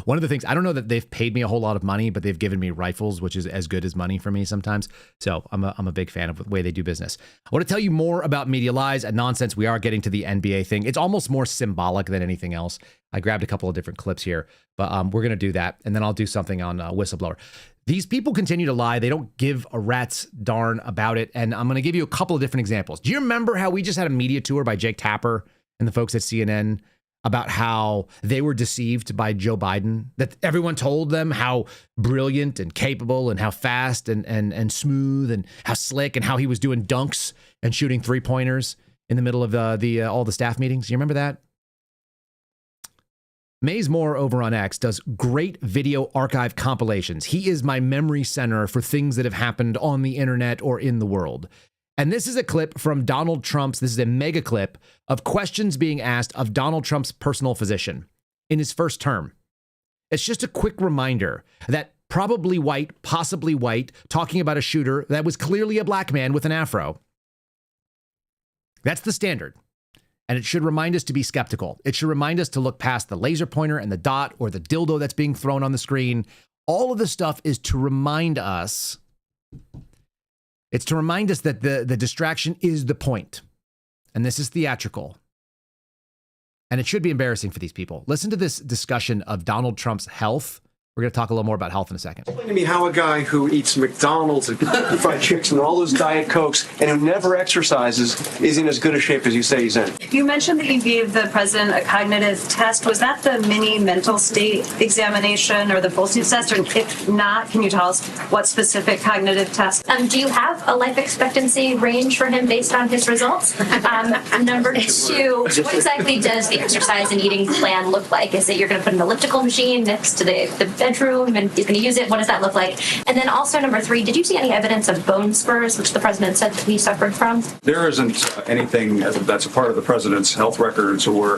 One of the things, I don't know that they've paid me a whole lot of money, but they've given me rifles, which is as good as money for me sometimes. So I'm a big fan of the way they do business. I want to tell you more about media lies and nonsense. We are getting to the NBA thing. It's almost more symbolic than anything else. I grabbed a couple of different clips here, but we're going to do that. And then I'll do something on Whistleblower. These people continue to lie. They don't give a rat's darn about it. And I'm going to give you a couple of different examples. Do you remember how we just had a media tour by Jake Tapper and the folks at CNN about how they were deceived by Joe Biden, that everyone told them how brilliant and capable and how fast and smooth and how slick and how he was doing dunks and shooting 3-pointers in the middle of all the staff meetings? You remember that? Maze Moore over on X does great video archive compilations. He is my memory center for things that have happened on the internet or in the world. And this is a clip from Donald Trump's, this is a mega clip of questions being asked of Donald Trump's personal physician in his first term. It's just a quick reminder that probably white, possibly white, talking about a shooter that was clearly a black man with an afro. That's the standard. And it should remind us to be skeptical. It should remind us to look past the laser pointer and the dot or the dildo that's being thrown on the screen. All of this stuff is to remind us. It's to remind us that the distraction is the point. And this is theatrical. And it should be embarrassing for these people. Listen to this discussion of Donald Trump's health. We're going to talk a little more about health in a second. Explain to me how a guy who eats McDonald's and fried chicken and all those Diet Cokes and who never exercises is in as good a shape as you say he's in. You mentioned that you gave the president a cognitive test. Was that the mini mental state examination or the Folstein test? Or if not, can you tell us what specific cognitive test? Do you have a life expectancy range for him based on his results? Number two, what exactly does the exercise and eating plan look like? Is it you're going to put an elliptical machine next to the bedroom and he's going to use it? What does that look like? And then also number three, did you see any evidence of bone spurs, which the president said that he suffered from? There isn't anything that's a part of the president's health records or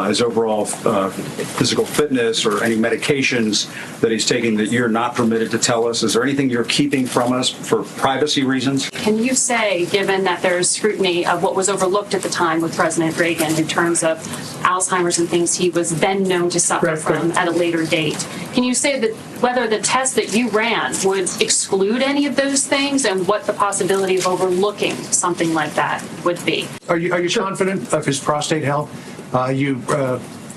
his overall physical fitness or any medications that he's taking that you're not permitted to tell us. Is there anything you're keeping from us for privacy reasons? Can you say, given that there's scrutiny of what was overlooked at the time with President Reagan in terms of Alzheimer's and things he was then known to suffer from at a later date, can you say that whether the test that you ran would exclude any of those things and what the possibility of overlooking something like that would be? Are you confident of his prostate health? You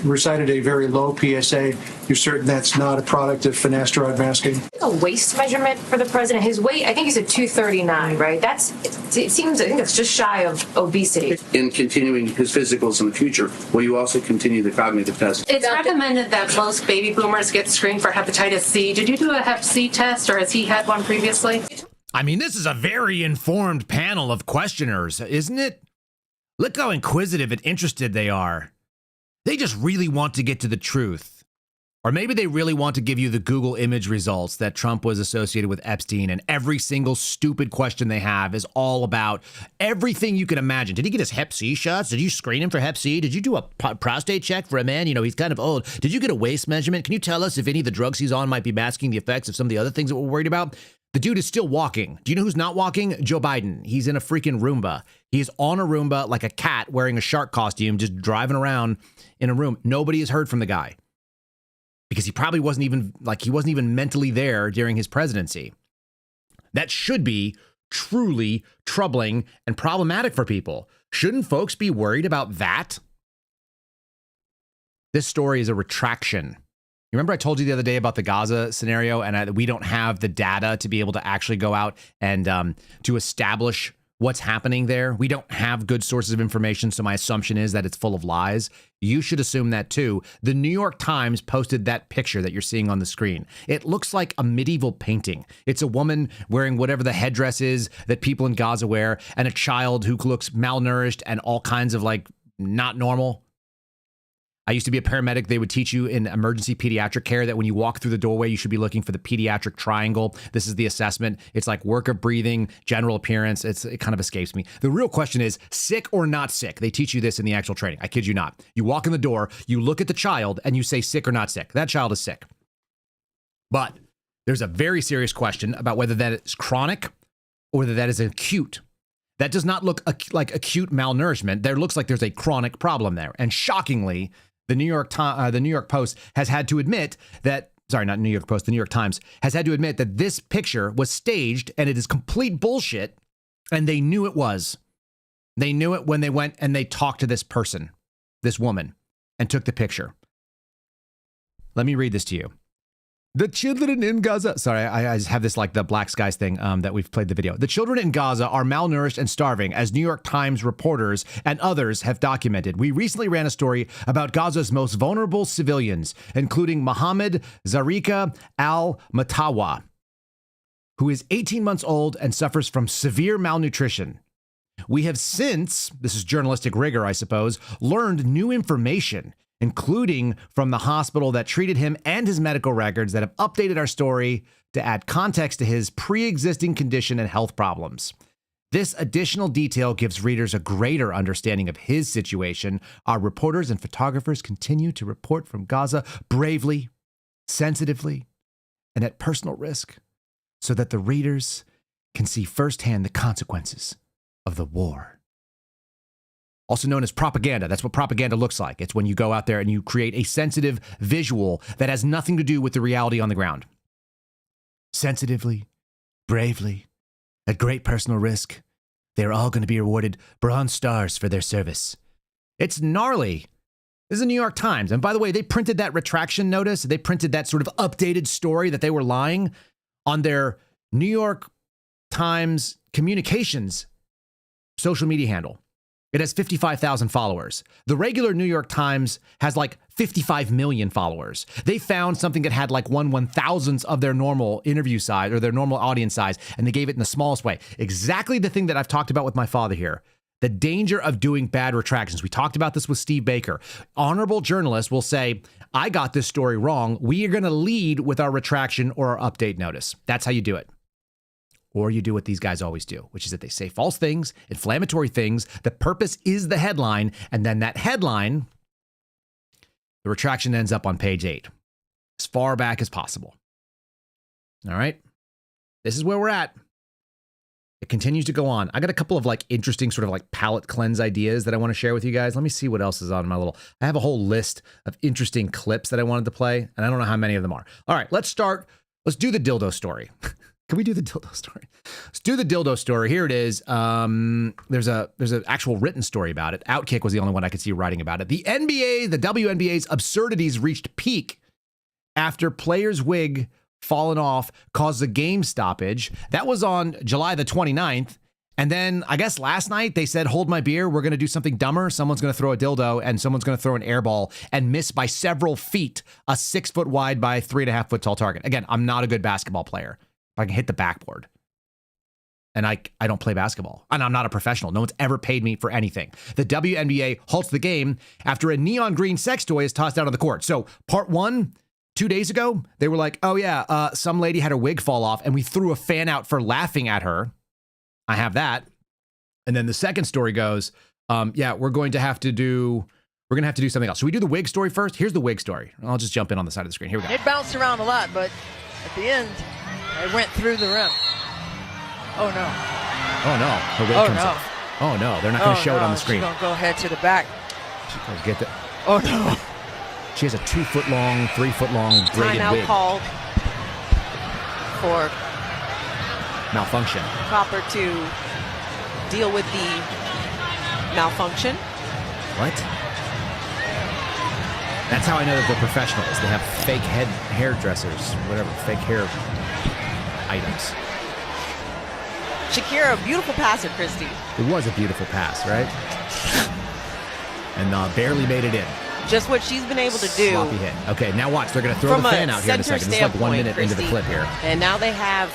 recited a very low PSA. You're certain that's not a product of finasteride masking? A waist measurement for the president. His weight, I think he's at 239, right? I think it's just shy of obesity. In continuing his physicals in the future, will you also continue the cognitive test? It's recommended that most baby boomers get screened for hepatitis C. Did you do a hep C test or has he had one previously? I mean, this is a very informed panel of questioners, isn't it? Look how inquisitive and interested they are. They just really want to get to the truth. Or maybe they really want to give you the Google image results that Trump was associated with Epstein, and every single stupid question they have is all about everything you can imagine. Did he get his hep C shots? Did you screen him for hep C? Did you do a prostate check for a man? You know, he's kind of old. Did you get a waist measurement? Can you tell us if any of the drugs he's on might be masking the effects of some of the other things that we're worried about? The dude is still walking. Do you know who's not walking? Joe Biden. He's in a freaking Roomba. He's on a Roomba like a cat wearing a shark costume, just driving around in a room. Nobody has heard from the guy because he probably wasn't even mentally there during his presidency. That should be truly troubling and problematic for people. Shouldn't folks be worried about that? This story is a retraction. You remember I told you the other day about the Gaza scenario, and we don't have the data to be able to actually go out and to establish what's happening there. We don't have good sources of information, so my assumption is that it's full of lies. You should assume that too. The New York Times posted that picture that you're seeing on the screen. It looks like a medieval painting. It's a woman wearing whatever the headdress is that people in Gaza wear, and a child who looks malnourished and all kinds of like not normal. I used to be a paramedic. They would teach you in emergency pediatric care that when you walk through the doorway, you should be looking for the pediatric triangle. This is the assessment. It's like work of breathing, general appearance. It kind of escapes me. The real question is sick or not sick. They teach you this in the actual training. I kid you not. You walk in the door, you look at the child, and you say sick or not sick. That child is sick. But there's a very serious question about whether that is chronic or whether that is acute. That does not look like acute malnourishment. There looks like there's a chronic problem there. And shockingly, the New York Post has had to admit that, sorry, not New York Post, the New York Times has had to admit that this picture was staged and it is complete bullshit. And they knew it was. They knew it when they went and they talked to this person, this woman, and took the picture. Let me read this to you. The children in Gaza, sorry, I just have this like the Black Skies thing that we've played the video. The children in Gaza are malnourished and starving, as New York Times reporters and others have documented. We recently ran a story about Gaza's most vulnerable civilians, including Mohammed Zarika al-Matawa, who is 18 months old and suffers from severe malnutrition. We have since, this is journalistic rigor, I suppose, learned new information. including from the hospital that treated him and his medical records that have updated our story to add context to his pre-existing condition and health problems. This additional detail gives readers a greater understanding of his situation. Our reporters and photographers continue to report from Gaza bravely, sensitively, and at personal risk so that the readers can see firsthand the consequences of the war. Also known as propaganda. That's what propaganda looks like. It's when you go out there and you create a sensitive visual that has nothing to do with the reality on the ground. Sensitively, bravely, at great personal risk, they're all going to be awarded Bronze Stars for their service. It's gnarly. This is the New York Times. And by the way, they printed that retraction notice. They printed that sort of updated story that they were lying on their New York Times communications social media handle. It has 55,000 followers. The regular New York Times has like 55 million followers. They found something that had like 1/1000th of their normal interview size or their normal audience size, and they gave it in the smallest way. Exactly the thing that I've talked about with my father here. The danger of doing bad retractions. We talked about this with Steve Baker. Honorable journalists will say, I got this story wrong. We are going to lead with our retraction or our update notice. That's how you do it. Or you do what these guys always do, which is that they say false things, inflammatory things. The purpose is the headline. And then that headline, the retraction ends up on page 8, as far back as possible. All right. This is where we're at. It continues to go on. I got a couple of like interesting sort of like palate cleanse ideas that I want to share with you guys. Let me see what else is on my little, I have a whole list of interesting clips that I wanted to play, and I don't know how many of them are. All right, let's start. Let's do the dildo story. Can we do the dildo story? Let's do the dildo story. Here it is. There's an actual written story about it. Outkick was the only one I could see writing about it. The WNBA's absurdities reached peak after player's wig fallen off caused a game stoppage. That was on July the 29th. And then I guess last night they said, hold my beer. We're going to do something dumber. Someone's going to throw a dildo and someone's going to throw an air ball and miss by several feet a 6 foot wide by 3.5 foot tall target. Again, I'm not a good basketball player. I can hit the backboard. And I don't play basketball. And I'm not a professional. No one's ever paid me for anything. The WNBA halts the game after a neon green sex toy is tossed out on the court. So part 1, 2 days ago, they were like, oh yeah, some lady had her wig fall off and we threw a fan out for laughing at her. I have that. And then the second story goes, yeah, we're going to have to do something else. Should we do the wig story first? Here's the wig story. I'll just jump in on the side of the screen. Here we go. It bounced around a lot, but at the end, it went through the rim. Oh no. Oh no. Her wig comes off. Oh no. They're not going to show it on the screen. She's going to go head to the back. Get the. Oh no. She has a 2 foot long, 3 foot long braided Timeout wig. called for malfunction. Copper to deal with the malfunction. What? That's how I know that they're professionals. They have fake hairdressers, whatever, fake hair items. Shakira, beautiful pass at Christie. It was a beautiful pass, right? And barely made it in. Just what she's been able to do. Sloppy hit. Okay, now watch. They're going to throw the fan out here in a second. This is like 1 minute into the clip here. And now they have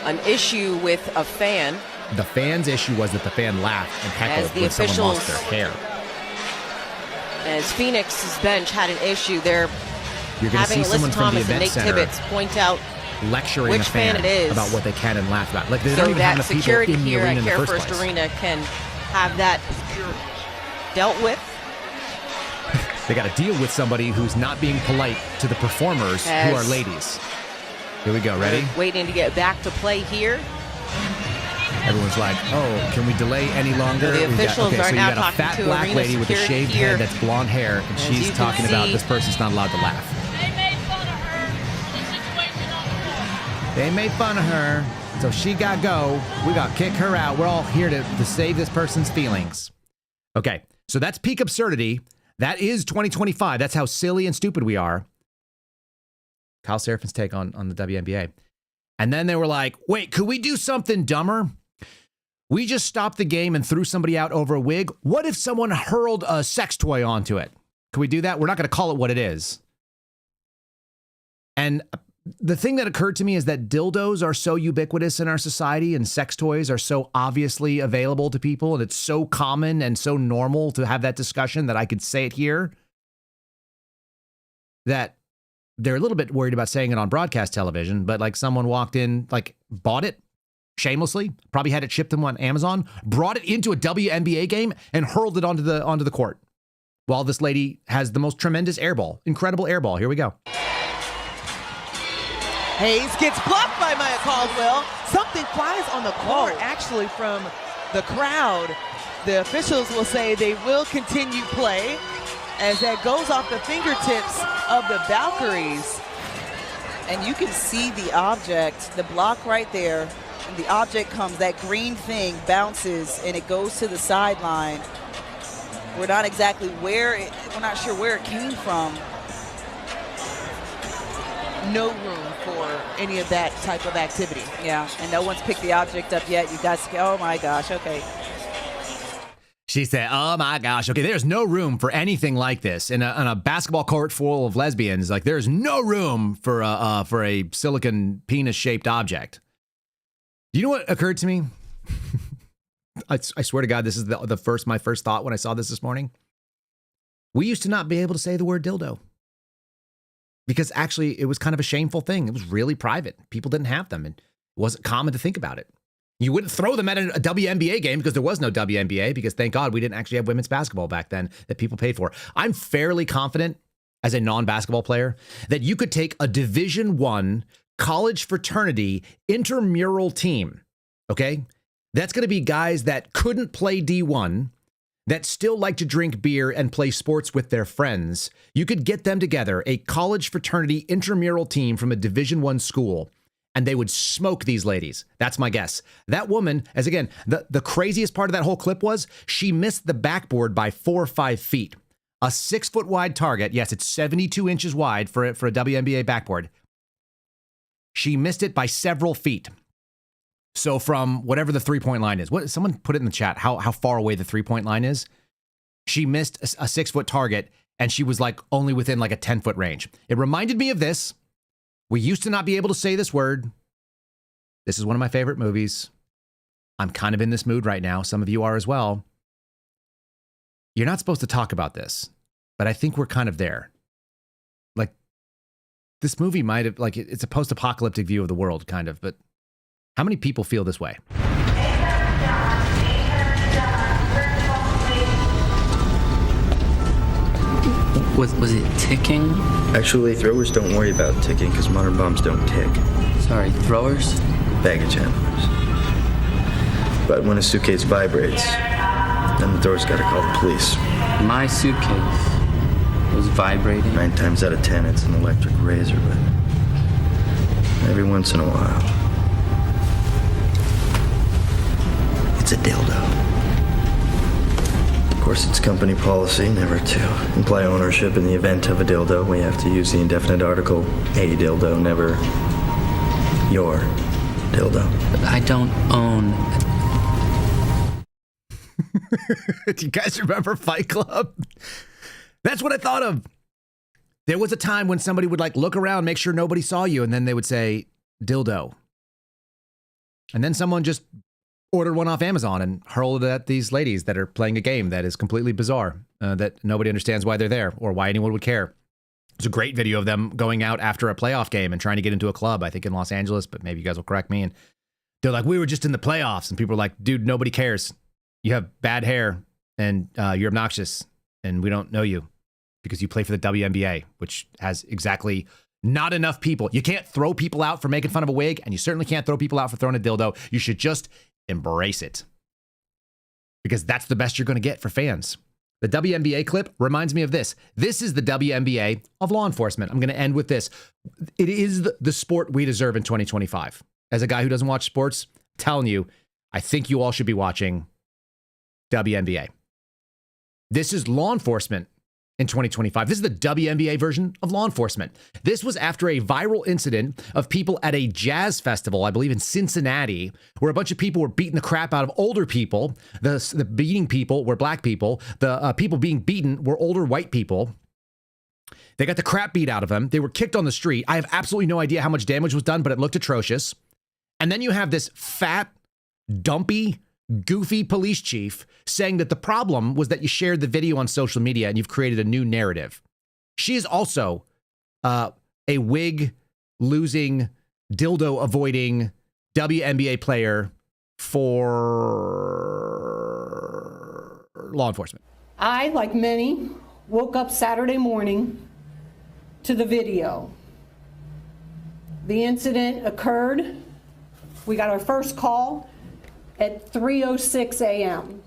an issue with a fan. The fan's issue was that the fan laughed and heckled when someone lost their hair. As Phoenix's bench had an issue, they're You're going to see someone from the event center Tibbetts point out lecturing which a fan it is, about what they can and laugh about. Like they so don't even have that enough people security in the here arena at in the Care first First place. Arena can have that dealt with. They got to deal with somebody who's not being polite to the performers who are ladies. Here we go. Ready? Waiting to get back to play here. Everyone's like, oh, can we delay any longer? The officials so are you now got a fat talking to black arena lady with a security shaved here. head that's blonde hair, and she's talking about this person's not allowed to laugh. They made fun of her, so she got to go. We got to kick her out. We're all here to save this person's feelings. Okay, so that's peak absurdity. That is 2025. That's how silly and stupid we are. Kyle Serafin's take on the WNBA. And then they were like, wait, could we do something dumber? We just stopped the game and threw somebody out over a wig. What if someone hurled a sex toy onto it? Can we do that? We're not going to call it what it is. And the thing that occurred to me is that dildos are so ubiquitous in our society and sex toys are so obviously available to people. And it's so common and so normal to have that discussion that I could say it here, that they're a little bit worried about saying it on broadcast television. But like someone walked in, like bought it shamelessly, probably had it shipped them on Amazon, brought it into a WNBA game and hurled it onto the court. While this lady has the most tremendous air ball, incredible air ball. Here we go. Hayes gets blocked by Maya Caldwell. Something flies on the court, actually, from the crowd. The officials will say they will continue play as that goes off the fingertips of the Valkyries. And you can see the object, the block right there, and the object comes, that green thing bounces, and it goes to the sideline. We're not exactly we're not sure where it came from. No room for any of that type of activity. Yeah, and no one's picked the object up yet. You guys, oh my gosh, okay. She said, oh my gosh, okay, there's no room for anything like this. In a basketball court full of lesbians, like there's no room for a silicon penis-shaped object. You know what occurred to me? I swear to God, this is my first thought when I saw this morning. We used to not be able to say the word dildo. Because actually, it was kind of a shameful thing. It was really private. People didn't have them, and it wasn't common to think about it. You wouldn't throw them at a WNBA game because there was no WNBA, because thank God we didn't actually have women's basketball back then that people paid for. I'm fairly confident, as a non-basketball player, that you could take a Division I college fraternity intramural team, okay? That's going to be guys that couldn't play D1, that still like to drink beer and play sports with their friends. You could get them together, a college fraternity intramural team from a Division I school, and they would smoke these ladies. That's my guess. That woman, as again, the craziest part of that whole clip was she missed the backboard by 4 or 5 feet. A 6-foot wide target. Yes, it's 72 inches wide for a WNBA backboard. She missed it by several feet. So from whatever the 3-point line is, someone put it in the chat, how far away the 3-point line is. She missed a 6-foot target, and she was like only within like a 10-foot range. It reminded me of this. We used to not be able to say this word. This is one of my favorite movies. I'm kind of in this mood right now. Some of you are as well. You're not supposed to talk about this, but I think we're kind of there. Like, this movie might have, like, it's a post-apocalyptic view of the world, kind of, but how many people feel this way? Was it ticking? Actually, throwers don't worry about ticking because modern bombs don't tick. Sorry, throwers? Baggage handlers. But when a suitcase vibrates, then the throwers gotta call the police. My suitcase was vibrating? 9 times out of 10, it's an electric razor, but every once in a while, it's a dildo. Of course, it's company policy never to imply ownership in the event of a dildo. We have to use the indefinite article, a dildo, never your dildo. But I don't own. Do you guys remember Fight Club? That's what I thought of. There was a time when somebody would like look around, make sure nobody saw you, and then they would say, dildo. And then someone just ordered one off Amazon and hurled it at these ladies that are playing a game that is completely bizarre, that nobody understands why they're there or why anyone would care. There's a great video of them going out after a playoff game and trying to get into a club, I think in Los Angeles, but maybe you guys will correct me. And they're like, we were just in the playoffs. And people are like, dude, nobody cares. You have bad hair and you're obnoxious and we don't know you because you play for the WNBA, which has exactly not enough people. You can't throw people out for making fun of a wig, and you certainly can't throw people out for throwing a dildo. You should just embrace it, because that's the best you're going to get for fans. The WNBA clip reminds me of this. This is the WNBA of law enforcement. I'm going to end with this. It is the sport we deserve in 2025. As a guy who doesn't watch sports, I'm telling you, I think you all should be watching WNBA. This is law enforcement in 2025. This is the WNBA version of law enforcement. This was after a viral incident of people at a jazz festival, I believe in Cincinnati, where a bunch of people were beating the crap out of older people. The beating people were black people. The people being beaten were older white people. They got the crap beat out of them. They were kicked on the street. I have absolutely no idea how much damage was done, but it looked atrocious. And then you have this fat, dumpy, goofy police chief saying that the problem was that you shared the video on social media and you've created a new narrative. She is also a wig-losing, dildo-avoiding WNBA player for law enforcement. I, like many, woke up Saturday morning to the video. The incident occurred. We got our first call at 3:06 a.m.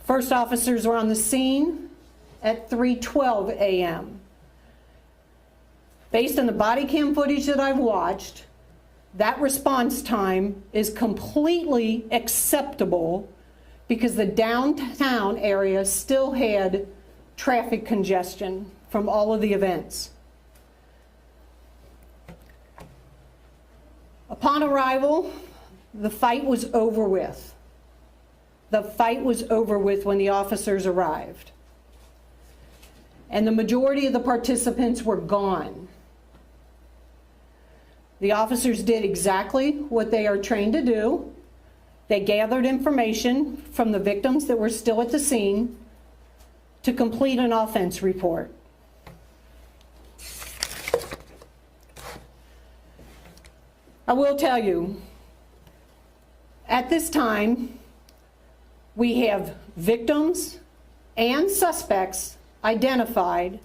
First officers were on the scene at 3:12 a.m. Based on the body cam footage that I've watched, that response time is completely acceptable because the downtown area still had traffic congestion from all of the events. Upon arrival, the fight was over with. The fight was over with when the officers arrived. And the majority of the participants were gone. The officers did exactly what they are trained to do. They gathered information from the victims that were still at the scene to complete an offense report. I will tell you, at this time, we have victims and suspects identified,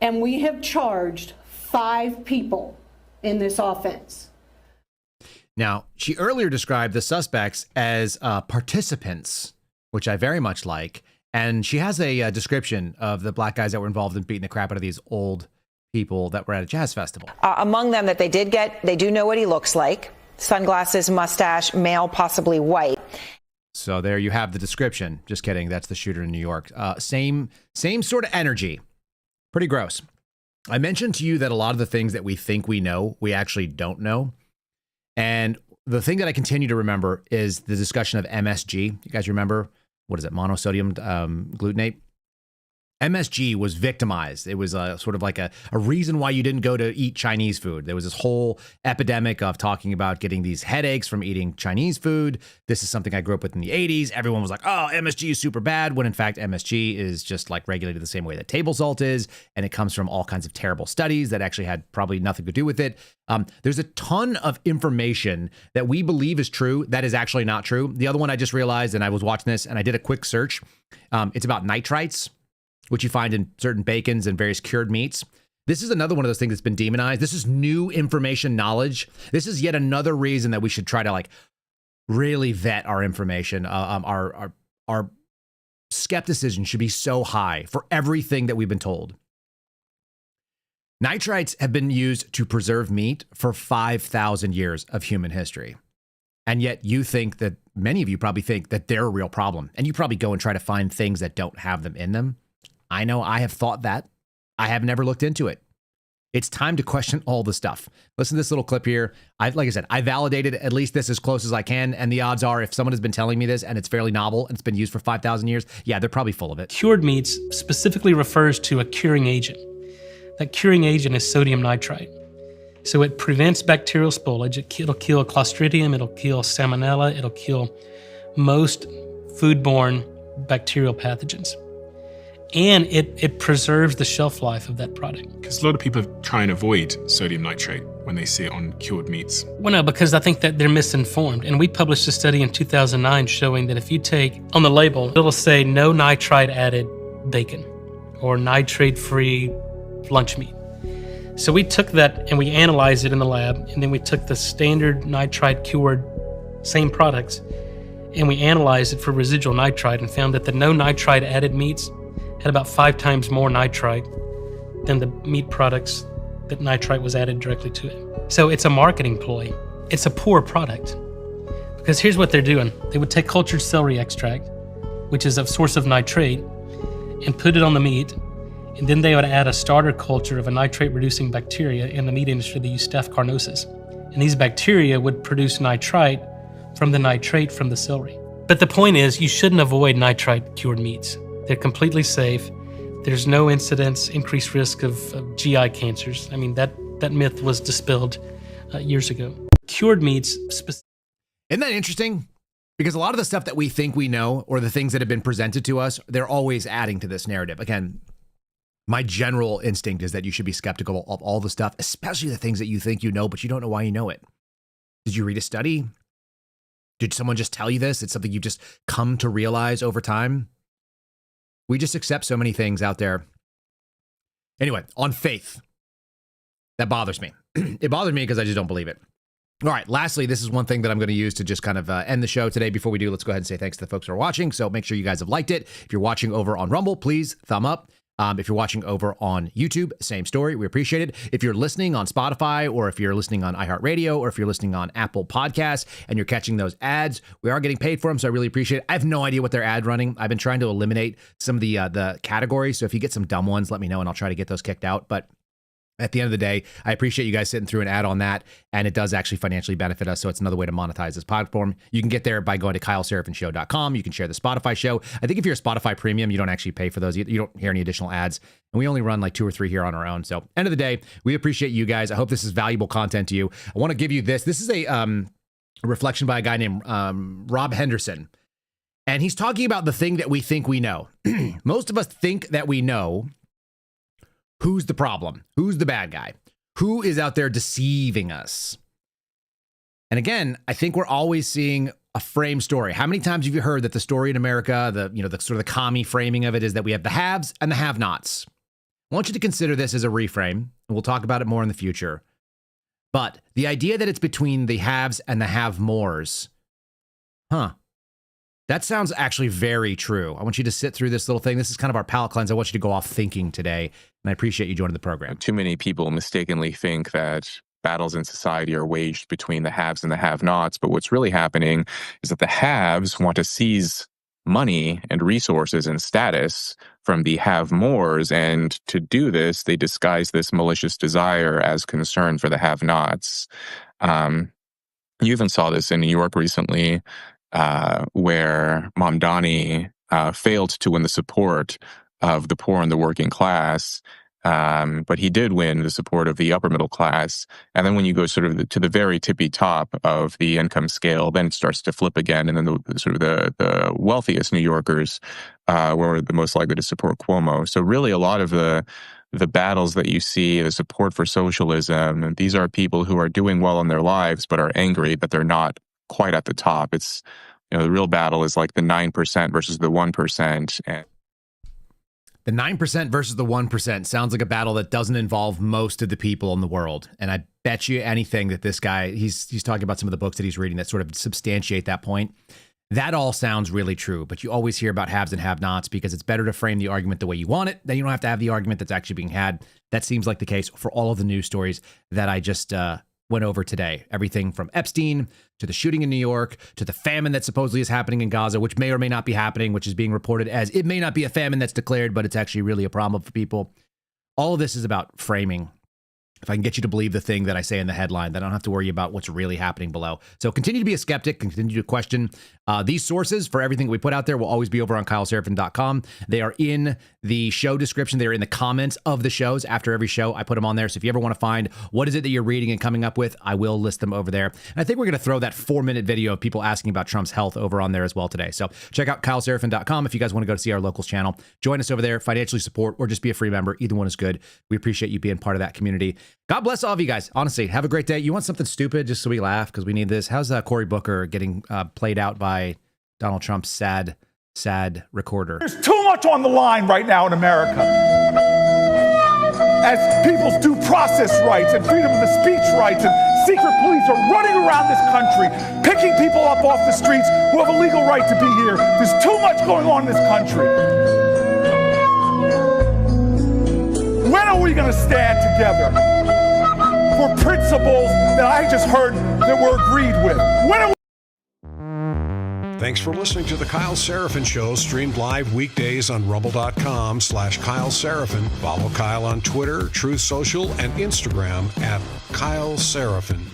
and we have charged 5 people in this offense. Now, she earlier described the suspects as participants, which I very much like. And she has a description of the black guys that were involved in beating the crap out of these old people that were at a jazz festival. Among them that they did get, they do know what he looks like. Sunglasses, mustache, male, possibly white. So there you have the description. Just kidding. That's the shooter in New York. Same sort of energy. Pretty gross. I mentioned to you that a lot of the things that we think we know, we actually don't know. And the thing that I continue to remember is the discussion of MSG. You guys remember? What is it? Monosodium glutamate? MSG was victimized. It was sort of like a reason why you didn't go to eat Chinese food. There was this whole epidemic of talking about getting these headaches from eating Chinese food. This is something I grew up with in the 80s. Everyone was like, oh, MSG is super bad, when in fact MSG is just like regulated the same way that table salt is, and it comes from all kinds of terrible studies that actually had probably nothing to do with it. There's a ton of information that we believe is true that is actually not true. The other one I just realized, and I was watching this and I did a quick search. It's about nitrites, which you find in certain bacons and various cured meats. This is another one of those things that's been demonized. This is new information knowledge. This is yet another reason that we should try to like really vet our information. Our skepticism should be so high for everything that we've been told. Nitrites have been used to preserve meat for 5,000 years of human history. And yet you think that, many of you probably think that they're a real problem. And you probably go and try to find things that don't have them in them. I know I have thought that. I have never looked into it. It's time to question all the stuff. Listen to this little clip here. Like I said, I validated at least this as close as I can. And the odds are, if someone has been telling me this and it's fairly novel and it's been used for 5,000 years, yeah, they're probably full of it. Cured meats specifically refers to a curing agent. That curing agent is sodium nitrite. So it prevents bacterial spoilage. It'll kill Clostridium, it'll kill Salmonella, it'll kill most foodborne bacterial pathogens. And it preserves the shelf life of that product. Because a lot of people try and avoid sodium nitrate when they see it on cured meats. Well, no, because I think that they're misinformed. And we published a study in 2009 showing that if you take, on the label, it'll say no nitrite added bacon or nitrate-free lunch meat. So we took that and we analyzed it in the lab, and then we took the standard nitrite cured, same products, and we analyzed it for residual nitrite and found that the no nitrite added meats had about 5 times more nitrite than the meat products that nitrite was added directly to it. So it's a marketing ploy. It's a poor product. Because here's what they're doing. They would take cultured celery extract, which is a source of nitrate, and put it on the meat, and then they would add a starter culture of a nitrate-reducing bacteria. In the meat industry, they use Staph carnosus. And these bacteria would produce nitrite from the nitrate from the celery. But the point is, you shouldn't avoid nitrite-cured meats. They're completely safe. there's no incidence, increased risk of GI cancers. I mean, that myth was dispelled years ago. Cured meats. Isn't that interesting? Because a lot of the stuff that we think we know, or the things that have been presented to us, they're always adding to this narrative. Again, my general instinct is that you should be skeptical of all the stuff, especially the things that you think you know, but you don't know why you know it. Did you read a study? Did someone just tell you this? It's something you just come to realize over time. We just accept so many things out there. Anyway, on faith, that bothers me. It bothers me because I just don't believe it. All right, lastly, this is one thing that I'm going to use to just kind of end the show today. Before we do, let's go ahead and say thanks to the folks who are watching. So make sure you guys have liked it. If you're watching over on Rumble, please thumb up. If you're watching over on YouTube, same story. We appreciate it. If you're listening on Spotify, or if you're listening on iHeartRadio, or if you're listening on Apple Podcasts and you're catching those ads, we are getting paid for them, so I really appreciate it. I have no idea what they're ad running. I've been trying to eliminate some of the categories, so if you get some dumb ones, let me know, and I'll try to get those kicked out. But at the end of the day, I appreciate you guys sitting through an ad on that, and it does actually financially benefit us, so it's another way to monetize this platform. You can get there by going to KyleSerafinshow.com. You can share the Spotify show. I think if you're a Spotify premium, you don't actually pay for those. You don't hear any additional ads, and we only run like 2 or 3 here on our own. So end of the day, we appreciate you guys. I hope this is valuable content to you. I want to give you this. This is a reflection by a guy named Rob Henderson, and he's talking about the thing that we think we know. Most of us think that we know who's the problem, who's the bad guy, who is out there deceiving us. And again, I think we're always seeing a frame story. How many times have you heard that the story in America, the sort of the commie framing of it, is that we have the haves and the have-nots? I want you to consider this as a reframe, and we'll talk about it more in the future. But the idea that it's between the haves and the have-mores, that sounds actually very true. I want you to sit through this little thing. This is kind of our palate cleanse. I want you to go off thinking today, and I appreciate you joining the program. Too many people mistakenly think that battles in society are waged between the haves and the have-nots, but what's really happening is that the haves want to seize money and resources and status from the have-mores, and to do this, they disguise this malicious desire as concern for the have-nots. You even saw this in New York recently, where Mamdani failed to win the support of the poor and the working class, but he did win the support of the upper middle class. And then when you go sort of to the very tippy top of the income scale, then it starts to flip again. And then the wealthiest New Yorkers were the most likely to support Cuomo. So really a lot of the battles that you see, the support for socialism, these are people who are doing well in their lives, but are angry that they're not quite at the top. It's, the real battle is like the 9% versus the 1%. And the 9% versus the 1% sounds like a battle that doesn't involve most of the people in the world. And I bet you anything that this guy, he's talking about some of the books that he's reading that sort of substantiate that point. That all sounds really true, but you always hear about haves and have-nots because it's better to frame the argument the way you want it. Then you don't have to have the argument that's actually being had. That seems like the case for all of the news stories that I just went over today. Everything from Epstein to the shooting in New York to the famine that supposedly is happening in Gaza, which may or may not be happening, which is being reported as it may not be a famine that's declared, but it's actually really a problem for people. All of this is about framing. If I can get you to believe the thing that I say in the headline, then I don't have to worry about what's really happening below. So continue to be a skeptic, continue to question. These sources for everything we put out there will always be over on KyleSerafin.com. They are in the show description. They are in the comments of the shows. After every show, I put them on there. So if you ever want to find what is it that you're reading and coming up with, I will list them over there. And I think we're going to throw that 4-minute video of people asking about Trump's health over on there as well today. So check out KyleSerafin.com if you guys want to go to see our locals channel. Join us over there, financially support, or just be a free member. Either one is good. We appreciate you being part of that community. God bless all of you guys. Honestly, have a great day. You want something stupid just so we laugh because we need this? How's Cory Booker getting played out by Donald Trump's sad recorder? There's too much on the line right now in America. As people's due process rights and freedom of the speech rights and secret police are running around this country, picking people up off the streets who have a legal right to be here. There's too much going on in this country. When are we going to stand together for principles that I just heard that were agreed with? When are we? Thanks for listening to The Kyle Serafin Show, streamed live weekdays on rumble.com/Kyle Serafin. Follow Kyle on Twitter, Truth Social, and Instagram @Kyle Serafin.